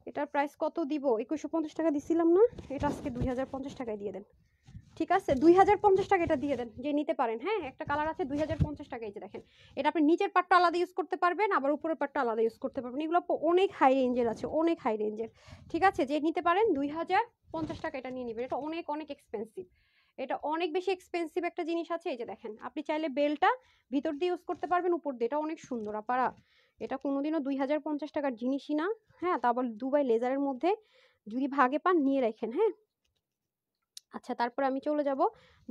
এটার প্রাইস কত দিব, 2150 টাকা দিছিলাম না, এটা আজকে 2050 টাকায় দিয়ে দেন। ঠিক আছে, 2050 টাকা এটা দিয়ে দেন যে নিতে পারেন। হ্যাঁ, একটা কালার আছে 2050 টাকা। এই যে দেখেন, এটা আপনি নিচের পাটটা আলাদা ইউজ করতে পারবেন, আবার উপরের পাটটা আলাদা ইউজ করতে পারবেন। এগুলো অনেক হাই রেঞ্জের আছে, অনেক হাই রেঞ্জের। ঠিক আছে, যে নিতে পারেন 2050 টাকা এটা নিয়ে নেবেন। এটা অনেক অনেক এক্সপেন্সিভ, এটা অনেক বেশি এক্সপেন্সিভ একটা জিনিস আছে। এই যে দেখেন, আপনি চাইলে বেলটা ভিতর দিয়ে ইউজ করতে পারবেন, উপর দিয়ে। এটা অনেক সুন্দর আপারা, এটা কোনোদিনও 2050 টাকার জিনিসই না। হ্যাঁ, তা আবার দুবাই লেজারের মধ্যে, যদি ভাগে পান নিয়ে রাখেন। হ্যাঁ, আচ্ছা, তারপরে আমি চলে যাব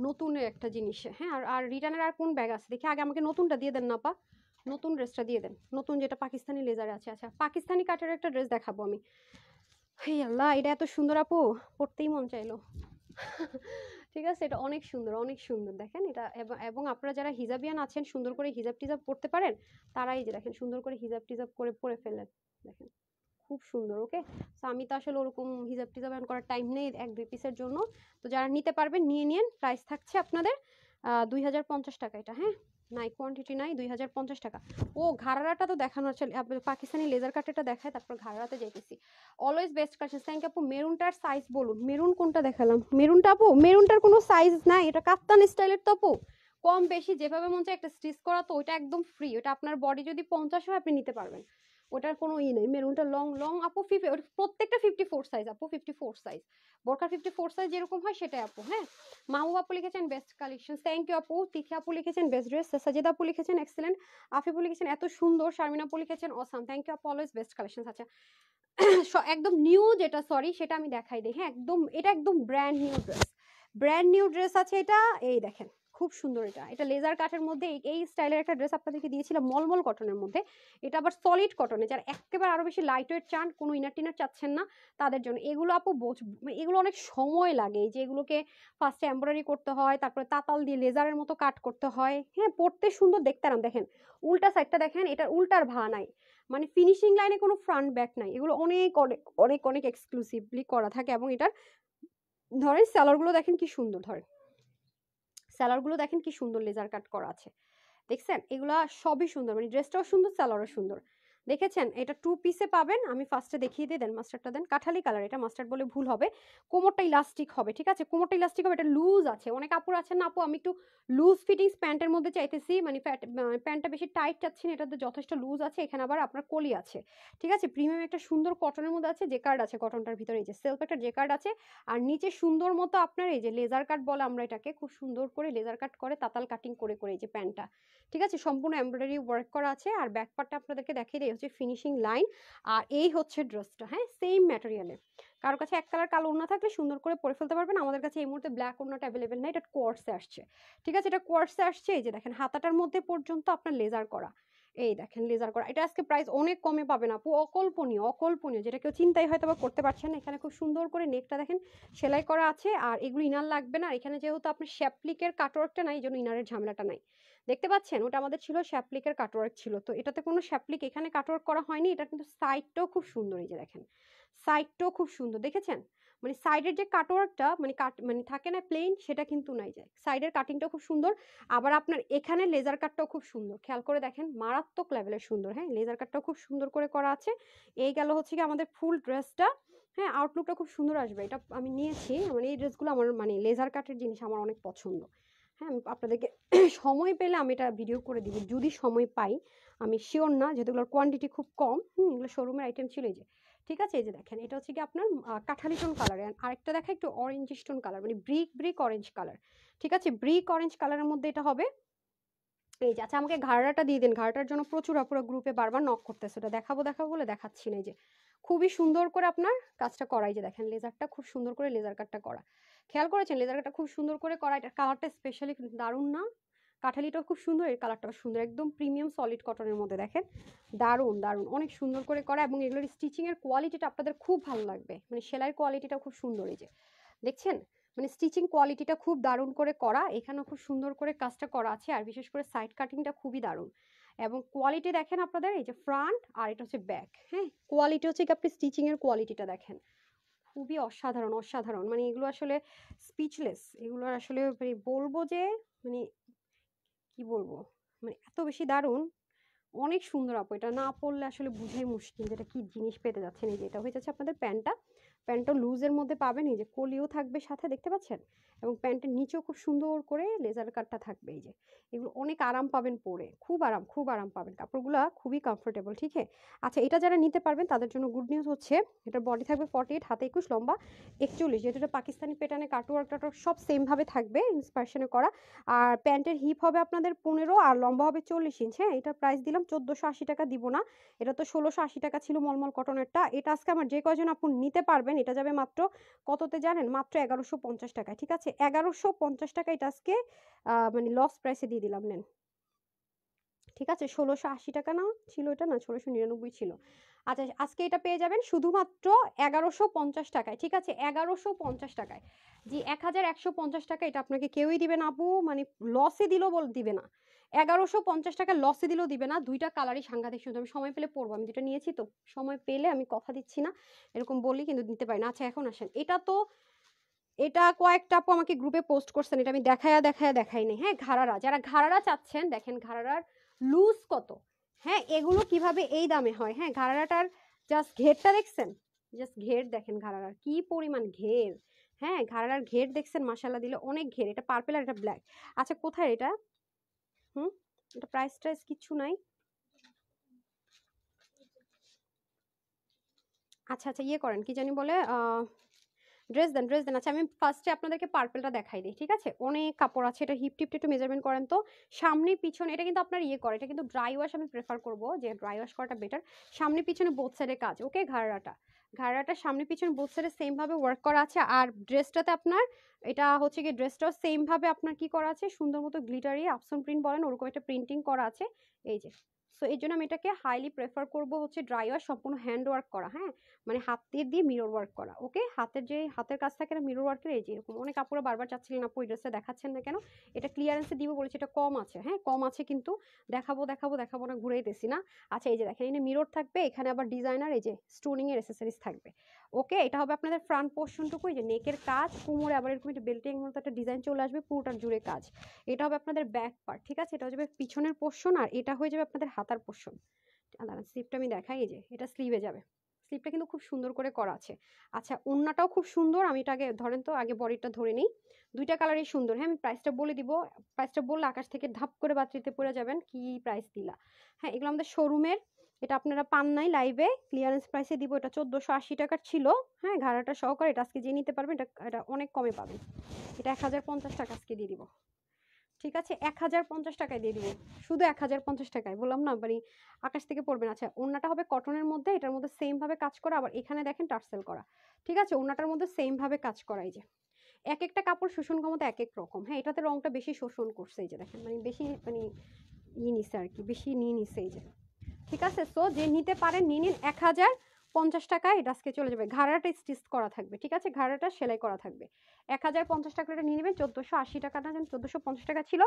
নতুন একটা জিনিসে। হ্যাঁ, আর রিটার্নের আর কোন ব্যাগ আছে দেখি, আগে আমাকে নতুনটা দিয়ে দেন না পা, নতুন ড্রেসটা দিয়ে দেন, নতুন যেটা পাকিস্তানি লেজারে আছে। আচ্ছা, পাকিস্তানি কাটের একটা ড্রেস দেখাবো আমি। হে আল্লাহ, এটা এত সুন্দর আপু, পড়তেই মন চাইলো। ঠিক আছে, এটা অনেক সুন্দর, অনেক সুন্দর। দেখেন এটা, এবং আপনারা যারা হিজাবিয়ান আছেন, সুন্দর করে হিজাব টিজাব পড়তে পারেন, তারাই যে দেখেন সুন্দর করে হিজাব টিজাব করে পরে ফেলেন। দেখেন খুব সুন্দর। ওকে, তো আমি তো আসলে ওরকম হিজাব টিজাব করার টাইম নেই 1-2 পিসের জন্য। তো যারা নিতে পারবেন নিয়ে নিন। প্রাইস থাকছে আপনাদের 2050 টাকা এটা। হ্যাঁ, নাই কোয়ান্টিটি নাই, 2050 টাকা। ও ঘাড়ারাটা তো দেখানো আছে, পাকিস্তানি লেজার কাটেটা দেখায়, তারপর ঘাড়ারাতে যাইতেছি। Always best collection. Thank you আপু। মেরুনটার সাইজ বলুন, মেরুন কোনটা দেখালাম? মেরুনটা আপু, মেরুনটার কোনো সাইজ নাই, এটা কাপ্তান স্টাইলের তো আপু। কম বেশি যেভাবে মন চায় একটা স্টিচ করা, তো ওইটা একদম ফ্রি। ওটা আপনার বডি যদি 50 হয় আপনি নিতে পারবেন, ওটার কোনো ই নেই। মেরুনটা লং লং আপু, প্রত্যেকটা 54 সাইজ আপু, 54 সাইজ। বোরকা 54 সাইজ যেরকম হয় সেটাই আপু। হ্যাঁ, মামু আপু লিখেছেন বেস্ট কালেকশন, থ্যাংক ইউ আপু। তিথি আপু লিখেছেন বেস্ট ড্রেস, সাজেদা আপু লিখেছেন এক্সেলেন্ট, আফিফু লিখেছেন এত সুন্দর, শারমিন আপু লিখেছেন অসাম, থ্যাংক ইউ আপু। Always best collection. আচ্ছা, একদম নিউ যেটা, সরি সেটা আমি দেখাই দিই। হ্যাঁ, একদম এটা একদম brand new dress, brand new dress আছে এটা। এই দেখেন খুব সুন্দর। এটা লেজার কাটের মধ্যে এই স্টাইলের একটা ড্রেস আপনাদেরকে দিয়েছিলাম মলমল কটনের মধ্যে। এটা আবার সলিড কটনে, যারা একেবারে আরো বেশি লাইট ওয়েট চান, কোনো ইনার টিনার চাচ্ছেন না, তাদের জন্য এগুলো আপু। এগুলো অনেক সময় লাগে, যে এগুলোকে ফার্স্টে এমব্রয়ডারি করতে হয়, তারপরে তাতাল দিয়ে লেজারের মতো কাট করতে হয়। হ্যাঁ, পড়তে সুন্দর দেখতে আরাম। দেখেন উল্টা সাইডটা দেখেন, এটার উল্টার ভা নাই, মানে ফিনিশিং লাইনে কোনো ফ্রন্ট ব্যাক নাই। এগুলো অনেক অনেক অনেক অনেক এক্সক্লুসিভলি করা থাকে। এবং এটার ধরেন স্যালারগুলো দেখেন কি সুন্দর, ধরেন স্যালারগুলো দেখেন কি সুন্দর লেজার কাট করা আছে, দেখছেন? এগুলা সবই সুন্দর, মানে ড্রেসটাও সুন্দর, স্যালারও সুন্দর। দেখেছেন? এটা 2 পিসে পাবেন। আমি ফার্স্টে দেখিয়ে দিই, দেন মাস্টারটা দেন। কাঠালি কালার, এটা মাস্টার্ড বলে ভুল হবে। কোমরটা ইলাস্টিক হবে, ঠিক আছে? কোমরটা ইলাস্টিক হবে, এটা লুজ আছে। অনেক আপুর আছেন না, আপু আমি একটু লুজ ফিটিংস প্যান্টের মধ্যে চাইতেছি, মানে প্যান্টটা বেশি টাইট চাচ্ছি না, এটাতে যথেষ্ট লুজ আছে। এখানে আবার আপনার কলি আছে, ঠিক আছে? প্রিমিয়াম একটা সুন্দর কটনের মধ্যে আছে, জেকার্ড আছে কটনটার ভিতরে, এই যে সেলফ একটা জেকার্ড আছে। আর নিচে সুন্দর মতো আপনার এই যে লেজার কাট বলে আমরা এটাকে, খুব সুন্দর করে লেজার কাট করে তাতাল কাটিং করে করে এই যে প্যান্টটা, ঠিক আছে? সম্পূর্ণ এমব্রয়ডারি ওয়ার্ক করা আছে। আর ব্যাক পার্টটা আপনাদেরকে দেখিয়ে দেই, হচ্ছে ফিনিশিং লাইন। আর এই হচ্ছে ড্রেসটা। হ্যাঁ, সেম ম্যাটেরিয়ালে। কারোর কাছে এক কালার কালো ওড়না থাকলে সুন্দর করে পরে ফেলতে পারবেন। আমাদের কাছে এই মুহূর্তে ব্ল্যাক ওড়নাটা অ্যাভেলেবেল নেই, এটা কোয়ার্টসে আসছে, ঠিক আছে? এটা কোয়ার্টসে আসছে। এই যে দেখেন হাতাটার মধ্যে পর্যন্ত আপনার লেজার করা, এই দেখেন লেজার করা। এটা আজকে প্রাইস অনেক কমে পাবেন আপু, অকল্পনীয় অকল্পনীয়, যেটা কেউ চিন্তাই হয়তো বা করতে পারছেন না। এখানে খুব সুন্দর করে নেকটা দেখেন সেলাই করা আছে। আর এগুলো ইনার লাগবে না, এখানে যেহেতু আপনার শ্যাপলিকের কাটওয়ার্কটা নাই, এই জন্য ইনারের ঝামেলাটা নাই। দেখতে পাচ্ছেন, ওটা আমাদের ছিল শ্যাপলিকের কাটওয়ার্ক ছিল, তো এটাতে কোনো শ্যাপলিক এখানে কাটওয়ার্ক করা হয়নি। এটা কিন্তু সাইডটাও খুব সুন্দর, এই যে দেখেন সাইডটাও খুব সুন্দর, দেখেছেন? মানে সাইডের যে কাটওয়ার্কটা, মানে মানে থাকে না প্লেন, সেটা কিন্তু নাই, যায় সাইডের কাটিংটা খুব সুন্দর। আবার আপনার এখানে লেজার কাটটাও খুব সুন্দর, খেয়াল করে দেখেন, মারাত্মক লেভেলের সুন্দর। হ্যাঁ, লেজার কাটটাও খুব সুন্দর করে করা আছে। এই গেল হচ্ছে কি আমাদের ফুল ড্রেসটা। হ্যাঁ, আউটলুকটা খুব সুন্দর আসবে। এটা আমি নিয়েছি, মানে এই ড্রেসগুলো আমার, মানে লেজার কাটের জিনিস আমার অনেক পছন্দ। হ্যাঁ, আমি আপনাদেরকে সময় পেলে আমি এটা ভিডিও করে দিব, যদি সময় পাই। আমি শিওর না, যেহেতু এগুলোর কোয়ান্টিটি খুব কম। এগুলো শোরুমের আইটেম ছিল। এই যে, ঠিক আছে? এই যে দেখেন, এটা হচ্ছে কি আপনার কাঠালি টোন কালার। আরেকটা দেখা একটু অরেঞ্জ স্টোন কালার, মানে ব্রিক ব্রিক অরেঞ্জ কালার, ঠিক আছে? ব্রিক অরেঞ্জ কালারের মধ্যে এটা হবে। এই যে, আচ্ছা আমাকে ঘাড়াটা দিয়ে দিন। ঘাড়াটার জন্য প্রচুর আপুরা গ্রুপে বারবার নক করতেছে, ওটা দেখাবো দেখাবো বলে দেখাচ্ছি না। এই যে খুবই সুন্দর করে আপনার কাজটা করা, এই যে দেখেন লেজারটা খুব সুন্দর করে লেজার কাটটা করা, খেয়াল করেছেন? লেজার কাটটা খুব সুন্দর করে করা। এটা কালারটা স্পেশালি দারুণ না? কাঠালিটাও খুব সুন্দর, এর কালারটাও সুন্দর, একদম প্রিমিয়াম সলিড কটনের মধ্যে দেখেন, দারুণ দারুণ, অনেক সুন্দর করে করা, এবং এগুলোর স্টিচিংয়ের কোয়ালিটিটা আপনাদের খুব ভালো লাগবে, মানে সেলাইয়ের কোয়ালিটিটা খুব সুন্দর। এই যে দেখছেন, মানে স্টিচিং কোয়ালিটিটা খুব দারুণ করে করা, এখানেও খুব সুন্দর করে কাজটা করা আছে, আর বিশেষ করে সাইড কাটিংটা খুবই দারুণ, এবং কোয়ালিটি দেখেন আপনাদের, এই যে ফ্রন্ট আর এটা হচ্ছে ব্যাক, হ্যাঁ কোয়ালিটি হচ্ছে কি আপনি স্টিচিংয়ের কোয়ালিটিটা দেখেন, খুবই অসাধারণ অসাধারণ, মানে এগুলো আসলে স্পিচলেস, এগুলো আসলে মানে বলবো যে মানে কি বলবো, মানে এত বেশি দারুণ, অনেক সুন্দর আপু, এটা না পড়লে আসলে বুঝাই মুশকিল যেটা কি জিনিস পেতে যাচ্ছেন। এই যে এটা হয়ে যাচ্ছে আপনাদের প্যান্টটা, প্যান্টটা লুজের মধ্যে পাবেন, এই যে কলিও থাকবে সাথে দেখতে পাচ্ছেন, এবং প্যান্টের নিচেও খুব সুন্দর করে লেজার কাটটা থাকবে। এই যে এগুলো অনেক আরাম পাবেন পরে, খুব আরাম পাবেন, কাপড়গুলো খুবই কমফোর্টেবল, ঠিক আছে। আচ্ছা, এটা যারা নিতে পারবেন তাদের জন্য গুড নিউজ হচ্ছে, এটার বডি থাকবে 48, হাতে 21, লম্বা 41, যেহেতু এটা পাকিস্তানি প্যাটার্নে কাটওয়ার্ক টাটওয়ার্ক সব সেম ভাবে থাকবে, ইন্সপায়ারেশনে করা। আর প্যান্টের হিপ হবে আপনাদের 15 আর লম্বা হবে 40 ইঞ্চ। হ্যাঁ, এটার প্রাইস দিলাম 1480 টাকা, দিব না, এটা তো 1680 টাকা ছিল মলমল কটনেরটা। এটা আজকে আমার যে কয়জন আপু নিতে পারবেন, এটা যাবে মাত্র কততে জানেন, মাত্র 1150 টাকায়, ঠিক আছে, 1150 টাকা, এটা আজকে মানে লস প্রাইসে দিয়ে দিলাম, নেন, ঠিক আছে। 1680 টাকা না ছিল এটা, না 1699 ছিল। আচ্ছা, আজকে এটা পেয়ে যাবেন শুধুমাত্র 1150 টাকায়, ঠিক আছে, 1150 টাকায়। জি, 1150 টাকা, এটা আপনাকে কেউই দিবে না আপু, মানে লসে দিলেও দিবে না, 1150 টাকা লসে দিলেও দিবে না। দুইটা কালারই সাংঘাতিক সুন্দর, আমি সময় পেলে পরবো, আমি দুটো নিয়েছি তো, সময় পেলে, আমি কথা দিচ্ছি না এরকম বলি কিন্তু নিতে পারি না। আচ্ছা, এখন আসেন, এটা তো, এটা কয়েকটা আপু আমাকে গ্রুপে পোস্ট করছেন, এটা আমি দেখাই নাই। হ্যাঁ, ঘাড়ারা, যারা ঘাড়ারা চাচ্ছেন, দেখেন ঘাড়ারার লুজ কত, হ্যাঁ এগুলো কিভাবে এই দামে হয়। হ্যাঁ, ঘাড়ারাটার জাস্ট ঘেরটা দেখছেন, জাস্ট ঘের দেখেন, ঘাড়ারার কি পরিমাণ ঘের, হ্যাঁ ঘাড়ারার ঘের দেখছেন, মাশাল্লাহ দিলে অনেক ঘের, এটা পার্পল আর এটা ব্ল্যাক। আচ্ছা, কোথায় এটা, হুম, এটা প্রাইস টাইস কিচ্ছু নাই। আচ্ছা আচ্ছা, ইয়ে করেন, কি জানি বলে, ড্রেস দেন। আচ্ছা, আমি ফার্স্টে আপনাদেরকে পার্পেলটা দেখাই দিই, ঠিক আছে, অনেক কাপড় আছে, এটা হিপ টিপটা একটু মেজারমেন্ট করেন তো, সামনে পিছনে, এটা কিন্তু আপনার ইয়ে করে, এটা কিন্তু ড্রাই ওয়াশ আমি প্রেফার করবো, যে ড্রাই ওয়াশ করাটা বেটার। সামনে পিছনে বোথ সাইডে কাজ, ওকে, ঘাড়াটা সামনে পিছনে বোথ সাইডে সেম ভাবে ওয়ার্ক করা আছে। আর ড্রেসটাতে আপনার, এটা হচ্ছে কি ড্রেসটাও সেম ভাবে আপনার কি করা আছে, সুন্দর মতো গ্লিটারি আপসন প্রিন্ট বলেন ওরকম একটা প্রিন্টিং করা আছে, এই যে। সো এই জন্য আমি এটাকে হাইলি প্রেফার করবো হচ্ছে ড্রাই ওয়াশ, সম্পূর্ণ হ্যান্ড ওয়ার্ক করা, হ্যাঁ, মানে হাতের দিয়ে মিরর ওয়ার্ক করা, ওকে, হাতের যে হাতের কাজ থাকে না মিরর ওয়ার্কের, এই যে এরকম অনেক আপুরা বারবার চাচ্ছিলেন আপু এই ড্রেসটা দেখাচ্ছেন না কেন, এটা ক্লিয়ারেন্সে দিব বলেছি, এটা কম আছে, হ্যাঁ কম আছে, কিন্তু দেখাবো না, ঘুরেইতেছি না। আচ্ছা, এই যে দেখেন, এখানে মিরর থাকবে, এখানে আবার ডিজাইনার এই যে স্টোনিং এর অ্যাক্সেসরিজ থাকবে, ওকে। এটা হবে আপনাদের ফ্রন্ট পোর্শনটুকু, এই যে নেকের কাজ, কোমরে আবার এরকম একটা বেল্টিং মতো একটা ডিজাইন চলে আসবে, পুরোটার জুড়ে কাজ। এটা হবে আপনাদের ব্যাক পার্ট, ঠিক আছে, এটা হয়ে যাবে পিছনের পোর্শন, আর এটা হয়ে যাবে আপনাদের হাতার পোর্শন। দাঁড়ান, স্লিপটা আমি দেখাই, এই যে এটা স্লিভে যাবে, স্লিপটা কিন্তু খুব সুন্দর করে করা আছে। আচ্ছা, ওড়নাটাও খুব সুন্দর, আমি এটা আগে ধরেন তো, আগে বডিটা ধরে নিই, দুইটা কালারই সুন্দর। হ্যাঁ, আমি প্রাইসটা বলে দিব, প্রাইসটা বললে আকাশ থেকে ধাপ করে বাতিতে পড়ে যাবেন, কি প্রাইস দিলা। হ্যাঁ, এগুলো আমাদের শোরুমের, এটা আপনারা পান নাই লাইভে, ক্লিয়ারেন্স প্রাইসে দিব, এটা 1480 টাকার ছিল, হ্যাঁ ঘাড়াটা সহকারে, এটা আজকে যে নিতে পারবেন এটা এটা অনেক কমে পাবেন, এটা 1050 টাকা আজকে দিয়ে দিব, ঠিক আছে, 1050 টাকায় দিয়ে দিব, শুধু 1050 টাকায়, বললাম না মানে আকাশ থেকে পড়বেন। আচ্ছা, ওড়নাটা হবে কটনের মধ্যে, এটার মধ্যে সেম ভাবে কাজ করা, আবার এখানে দেখেন টার্সেল করা, ঠিক আছে, ওড়নাটার মধ্যে সেম ভাবে কাজ করা, এই যে এক একটা কাপড় শোষণ ক্ষমতা এক এক রকম। হ্যাঁ, এটাতে রংটা বেশি শোষণ করছে, এই যে দেখেন, মানে বেশি মানে নিছে আর কি, বেশি নিয়ে নিছে, এই যে, ঠিক আছে। সো যে নিতে পারেন নিয়ে নিন, 1050 টাকায় এটা আজকে চলে যাবে, ঘাড়াটা স্টিচ করা থাকবে, ঠিক আছে, ঘাড়াটা সেলাই করা থাকবে, 1050 টাকা এটা নিয়ে নেবেন, 1480 টাকা না, 1450 টাকা ছিল।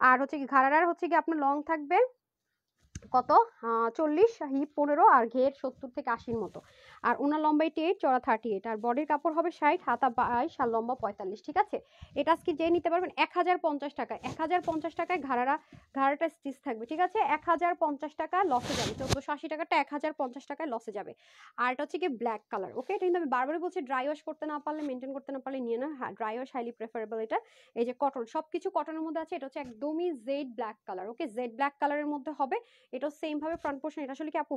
আর হচ্ছে কি ঘাড়ার হচ্ছে কি আপনার লং থাকবে কত, 40, হিপ 15, আর ঘের 70 থেকে 80 মতো, আর ওনার লম্বা 88, চড়া 38, আর বডির কাপড় হবে 60, হাতা 22 আর লম্বা 45, ঠিক আছে। এটা আজকে যে নিতে পারবেন 1050 টাকায়, 1050 টাকায় ঘাড়াটা স্টিচ থাকবে, ঠিক আছে, 1050 টাকা লসে যাবে, 1480 টাকাটা 1050 টাকায় লসে যাবে। আর এটা হচ্ছে কি ব্ল্যাক কালার, ওকে, এটা কিন্তু আমি বারবারই বলছি, ড্রাই ওয়াশ করতে না পারলে, মেনটেন করতে না পারলে নিয়ে না, হ্যাঁ ড্রাই ওয়াশ হাইলি প্রেফারেবল এটা। এই যে কটন, সবকিছু কটনের মধ্যে আছে, এটা হচ্ছে একদমই জেড ব্ল্যাক কালার, ওকে, জেড ব্ল্যাক কালারের মধ্যে হবে। এটাও সেম ভাবে ফ্রন্ট পোর্শন, এটা আসলে কি আপু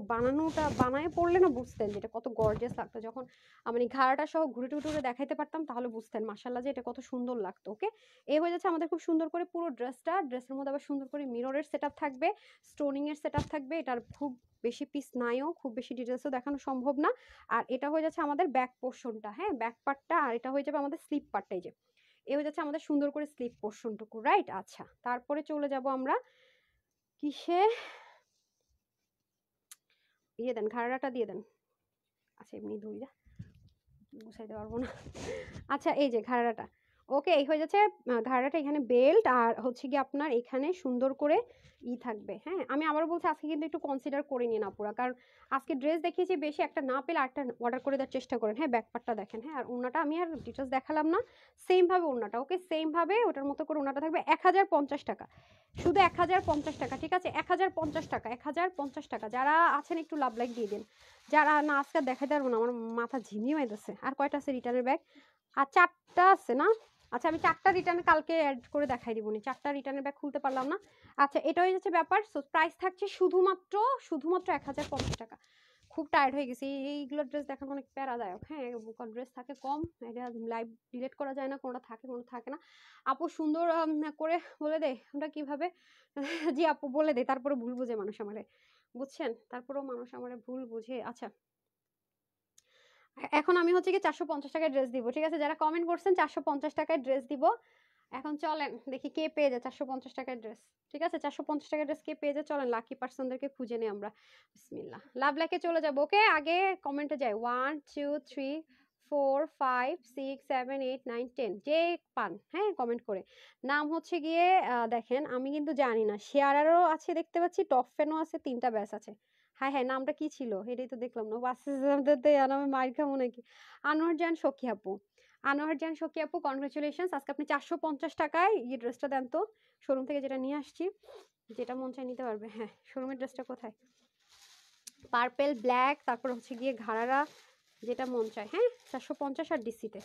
বানায় পড়লে না বুঝতেন যে এটা কত গর্জিয়াস লাগতো, যখন আমি ঘাড়াটা সহ ঘুরে টুরে দেখাইতে পারতাম তাহলে বুঝতেন মাশাআল্লাহ যে এটা কত সুন্দর লাগতো, ওকে। এই হয়ে যাচ্ছে আমাদের খুব সুন্দর করে পুরো ড্রেসটা, ড্রেসের মধ্যে আবার সুন্দর করে মিররের সেটআপ থাকবে, স্টোনিং এর সেটআপ থাকবে, এটার খুব বেশি পিস নাইও, খুব বেশি ডিটেলসও দেখানো সম্ভব না। আর এটা হয়ে যাচ্ছে আমাদের ব্যাক পোর্শনটা, হ্যাঁ ব্যাক পার্টটা, আর এটা হয়ে যাবে আমাদের স্লিপ পার্টটা, এই যে এ হয়ে যাচ্ছে আমাদের সুন্দর করে স্লিপ পোর্শনটুকু, রাইট? আচ্ছা, তারপরে চলে যাব আমরা কিসে, দিয়ে দেন ঘাড়াটা দিয়ে দেন। আচ্ছা এমনি ধরি যা, গুছাইতে পারবো না। আচ্ছা এই যে ঘাড়াটা, ওকে এই হয়ে যাচ্ছে ঘাড়াটা, এখানে বেল্ট আর হচ্ছে কি আপনার এখানে সুন্দর করে থাকবে। হ্যাঁ আমি আবার বলছি আজকে কিন্তু একটু কনসিডার করে নিন আপুরা, কারণ আজকে ড্রেস দেখিয়েছি বেশি, একটা না পেলে আরেকটা অর্ডার করে দেওয়ার চেষ্টা করেন। হ্যাঁ ব্যাকপার্টটা দেখেন, হ্যাঁ আর ওনাটা আমি আর ডিটেলস দেখালাম না, সেম ভাবে ওনাটা, ওকে সেম ভাবে ওটার মতো করে ওনাটা থাকবে 1050 টাকা, শুধু 1050 টাকা, ঠিক আছে? 1050 টাকা, 1050 টাকা। যারা আছেন একটু লাভ লাইক দিয়ে দিন, যারা না আজকে দেখাতে পারবো না, আমার মাথা ঝিমিয়ে হইতেছে। আর কয়টা আছে রিটার্নের ব্যাগ? আর 4টা আছে না? আচ্ছা আমি 4টা রিটার্ন কালকে অ্যাড করে দেখাই দিবনি, 4টা রিটার্নের ব্যাগ খুলতে পারলাম না। আচ্ছা এটা হয়ে যাচ্ছে ব্যাপার। সো প্রাইস থাকছে শুধুমাত্র 1050 টাকা। খুব টায়ার্ড হয়ে গেছি, এইগুলো ড্রেস দেখানো অনেক প্যারাদায়ক। হ্যাঁ ড্রেস থাকে কম, এটা লাইভ ডিলিট করা যায় না, কোনটা থাকে কোনটা থাকে না। আপু সুন্দর করে বলে দে আমরা কিভাবে জি আপু বলে দে, তারপরে ভুল বুঝে মানুষ আমারে, বুঝছেন? তারপরেও মানুষ আমারে ভুল বুঝে। আচ্ছা এখন আমি হচ্ছে কি 450 টাকায় ড্রেস দিব, ঠিক আছে? যারা কমেন্ট করছেন 450 টাকায় ড্রেস দিব। এখন চলেন দেখি কে পেয়ে যায় 450 টাকার ড্রেস, ঠিক আছে? 450 টাকার ড্রেস কে পেয়ে যায়, চলেন লাকি পার্সনদেরকে খুঁজে নিই আমরা। বিসমিল্লাহ, লাভ লাইকে চলে যাবো। ওকে আগে কমেন্টে যাই, 1 2 3 4 5 6 7 8 9 10, যে পান হ্যাঁ কমেন্ট করে। নাম হচ্ছে গিয়ে দেখেন আমি কিন্তু জানি না, শেয়ারারও আছে দেখতে পাচ্ছি, টপ ফ্যানও আছে, 3টা ব্যাচ আছে। হ্যাঁ হ্যাঁ নামটা কি ছিল এটাই তো দেখলাম না, বাসে নামে মাইর খামো নাকি? আনোয়ার জান সখী আপু, আনোয়ার জান সখী আপু কনগ্রাচুলেশনস, আজকে আপনি 450 টাকায় এই ড্রেসটা দেন তো, শোরুম থেকে যেটা নিয়ে আসছি, যেটা মন চায় নিতে পারবে। হ্যাঁ শোরুমের ড্রেসটা কোথায়? পার্পেল ব্ল্যাক, তারপর হচ্ছে গিয়ে ঘাড়ারা, যেটা মন চায়। হ্যাঁ 450 আর ডিসিতে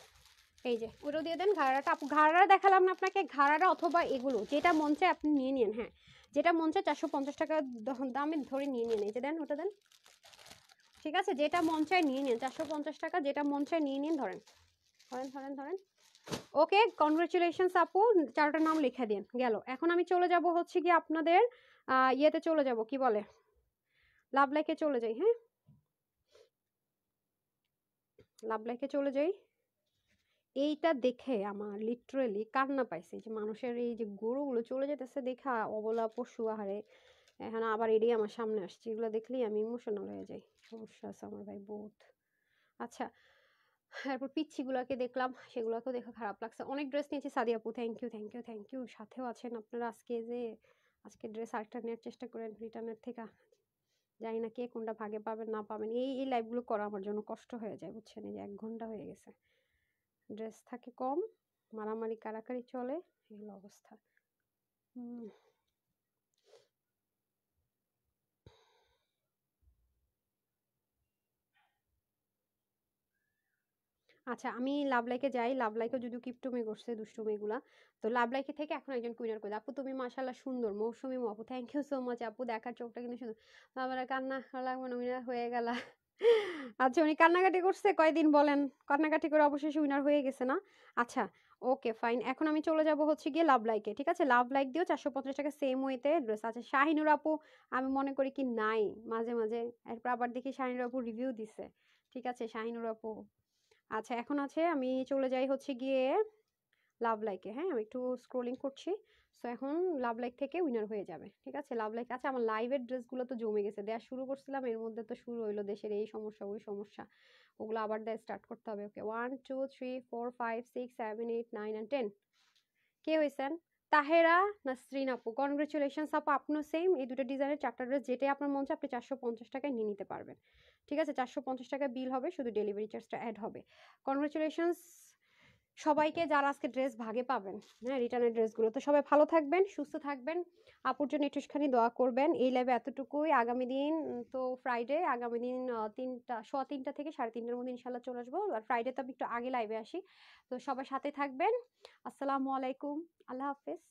এই যে ওটাও দিয়ে দেন। ঘাড়াটা আপু ঘাড়ারা দেখালাম না আপনাকে, ঘাড়ারা অথবা এগুলো যেটা মন চায় আপনি নিয়ে নিন। হ্যাঁ যেটা মন চায় 450 টাকা দামে ধরে নিয়ে নিন, এই যে দেন ওটা দেন, ঠিক আছে? যেটা মন চায় নিয়ে নিন, 450 টাকা, যেটা মন চায় নিয়ে নিন। ধরেন ধরেন ধরেন ধরেন, ওকে কনগ্রাচুলেশনস আপু, 4টার নাম লিখে দিন গেল। এখন আমি চলে যাব হচ্ছে কি আপনাদের ইয়েতে চলে যাব, কি বলে, লাভ লাইকে চলে যাই। হ্যাঁ লাভ লাইকে চলে যাই। এইটা দেখে আমার লিটারেলি কান্না পাইছে, যে মানুষের এই যে গরুগুলো চলে যেতেছে দেখা, অবলা পশু আহারে, এখন আবার এটাই আমার সামনে আসছে, এগুলো দেখলেই আমি ইমোশনাল হয়ে যাই। সমস্যা আছে আমার ভাই বহুত। আচ্ছা তারপর পিচ্ছিগুলোকে দেখলাম, সেগুলোকেও দেখে খারাপ লাগছে। অনেক ড্রেস নিয়েছি সাদি আপু, thank you thank you thank you. সাথেও আছেন আপনারা আজকে, যে আজকে ড্রেস আরেকটা নেওয়ার চেষ্টা করেন রিটার্নের থেকে, জানি না কে কোনটা ভাগে পাবেন না পাবেন। এই লাইভগুলো করা আমার জন্য কষ্ট হয়ে যায়, বুঝছেন? এই যে 1 ঘন্টা হয়ে গেছে, ড্রেস থাকে কম, মারামারি কারাকারি চলে, এই অবস্থা। আচ্ছা আমি লাভ লাইকে যাই, লাভ লাইকে যদি কিপটুমি করছে দুষ্টুমিগুলা, তো লাভ লাইকে থেকে এখন একজন কুইনার করে। আপু তুমি মাশাআল্লাহ সুন্দর, মৌসুমী আপু থ্যাংক ইউ সো মাচ আপু, দেখার চোখটা কিন্তু সুন্দর। আমার কান্না লাগবে না, উইনার হয়ে গেল। আচ্ছা উনি কান্নাকাটি করছে কয়দিন বলেন, কান্নাকাটি করে অবশেষে উইনার হয়ে গেছে না? আচ্ছা ওকে ফাইন, এখন আমি চলে যাব হচ্ছে গিয়ে লাভ লাইকে, ঠিক আছে? লাভ লাইক দিও 450 টাকা সেম ওয়েতে ড্রেস আছে। শাহিনুর আপু আমি মনে করি কি নাই মাঝে মাঝে, এরপর আবার দেখি শাহিনুর আপু রিভিউ দিছে, ঠিক আছে? শাহিনুর আপু আচ্ছা এখন আছে, আমি চলে যাই হচ্ছে গিয়ে লাভ লাইকে। হ্যাঁ আমি একটু স্ক্রোলিং করছি, সো এখন লাভ লাইক থেকে উইনার হয়ে যাবে, ঠিক আছে? লাভ লাইক আছে। আমার লাইভের ড্রেসগুলো তো জমে গেছে, দেয়া শুরু করছিলাম, এর মধ্যে তো শুরু হইলো দেশের এই সমস্যা ওই সমস্যা, ওগুলো আবার দেয়া স্টার্ট করতে হবে। ওকে 1 2 3 4 5 6 7 8 9 and 10, কে হয়েছেন? তাহেরা নাসরিন আপু কনগ্রেচুলেশনস আপু, আপনিও সেম এই দুটো ডিজাইনের 4টা ড্রেস যেটাই আপনার মন চায় আপনি 450 টাকায় নিয়ে নিতে পারবেন, ঠিক আছে? 450 টাকা বিল হবে, শুধু ডেলিভারি চার্জটা অ্যাড হবে। কনগ্রেচুলেশনস সবাইকে যারা আজকে ড্রেস ভাগে পাবেন, হ্যাঁ রিটার্নের ড্রেসগুলো। তো সবাই ভালো থাকবেন, সুস্থ থাকবেন, আপুর জন্য একটুখানি দোয়া করবেন। এই লাইভে এতটুকুই। আগামী দিন তো ফ্রাইডে, আগামী দিন 3টা থেকে 3:30টার মধ্যে ইনশাল্লাহ চলে আসবো। আর ফ্রাইডে তো আমি একটু আগে লাইভে আসি। তো সবার সাথে থাকবেন। আসসালামু আলাইকুম, আল্লাহ হাফেজ।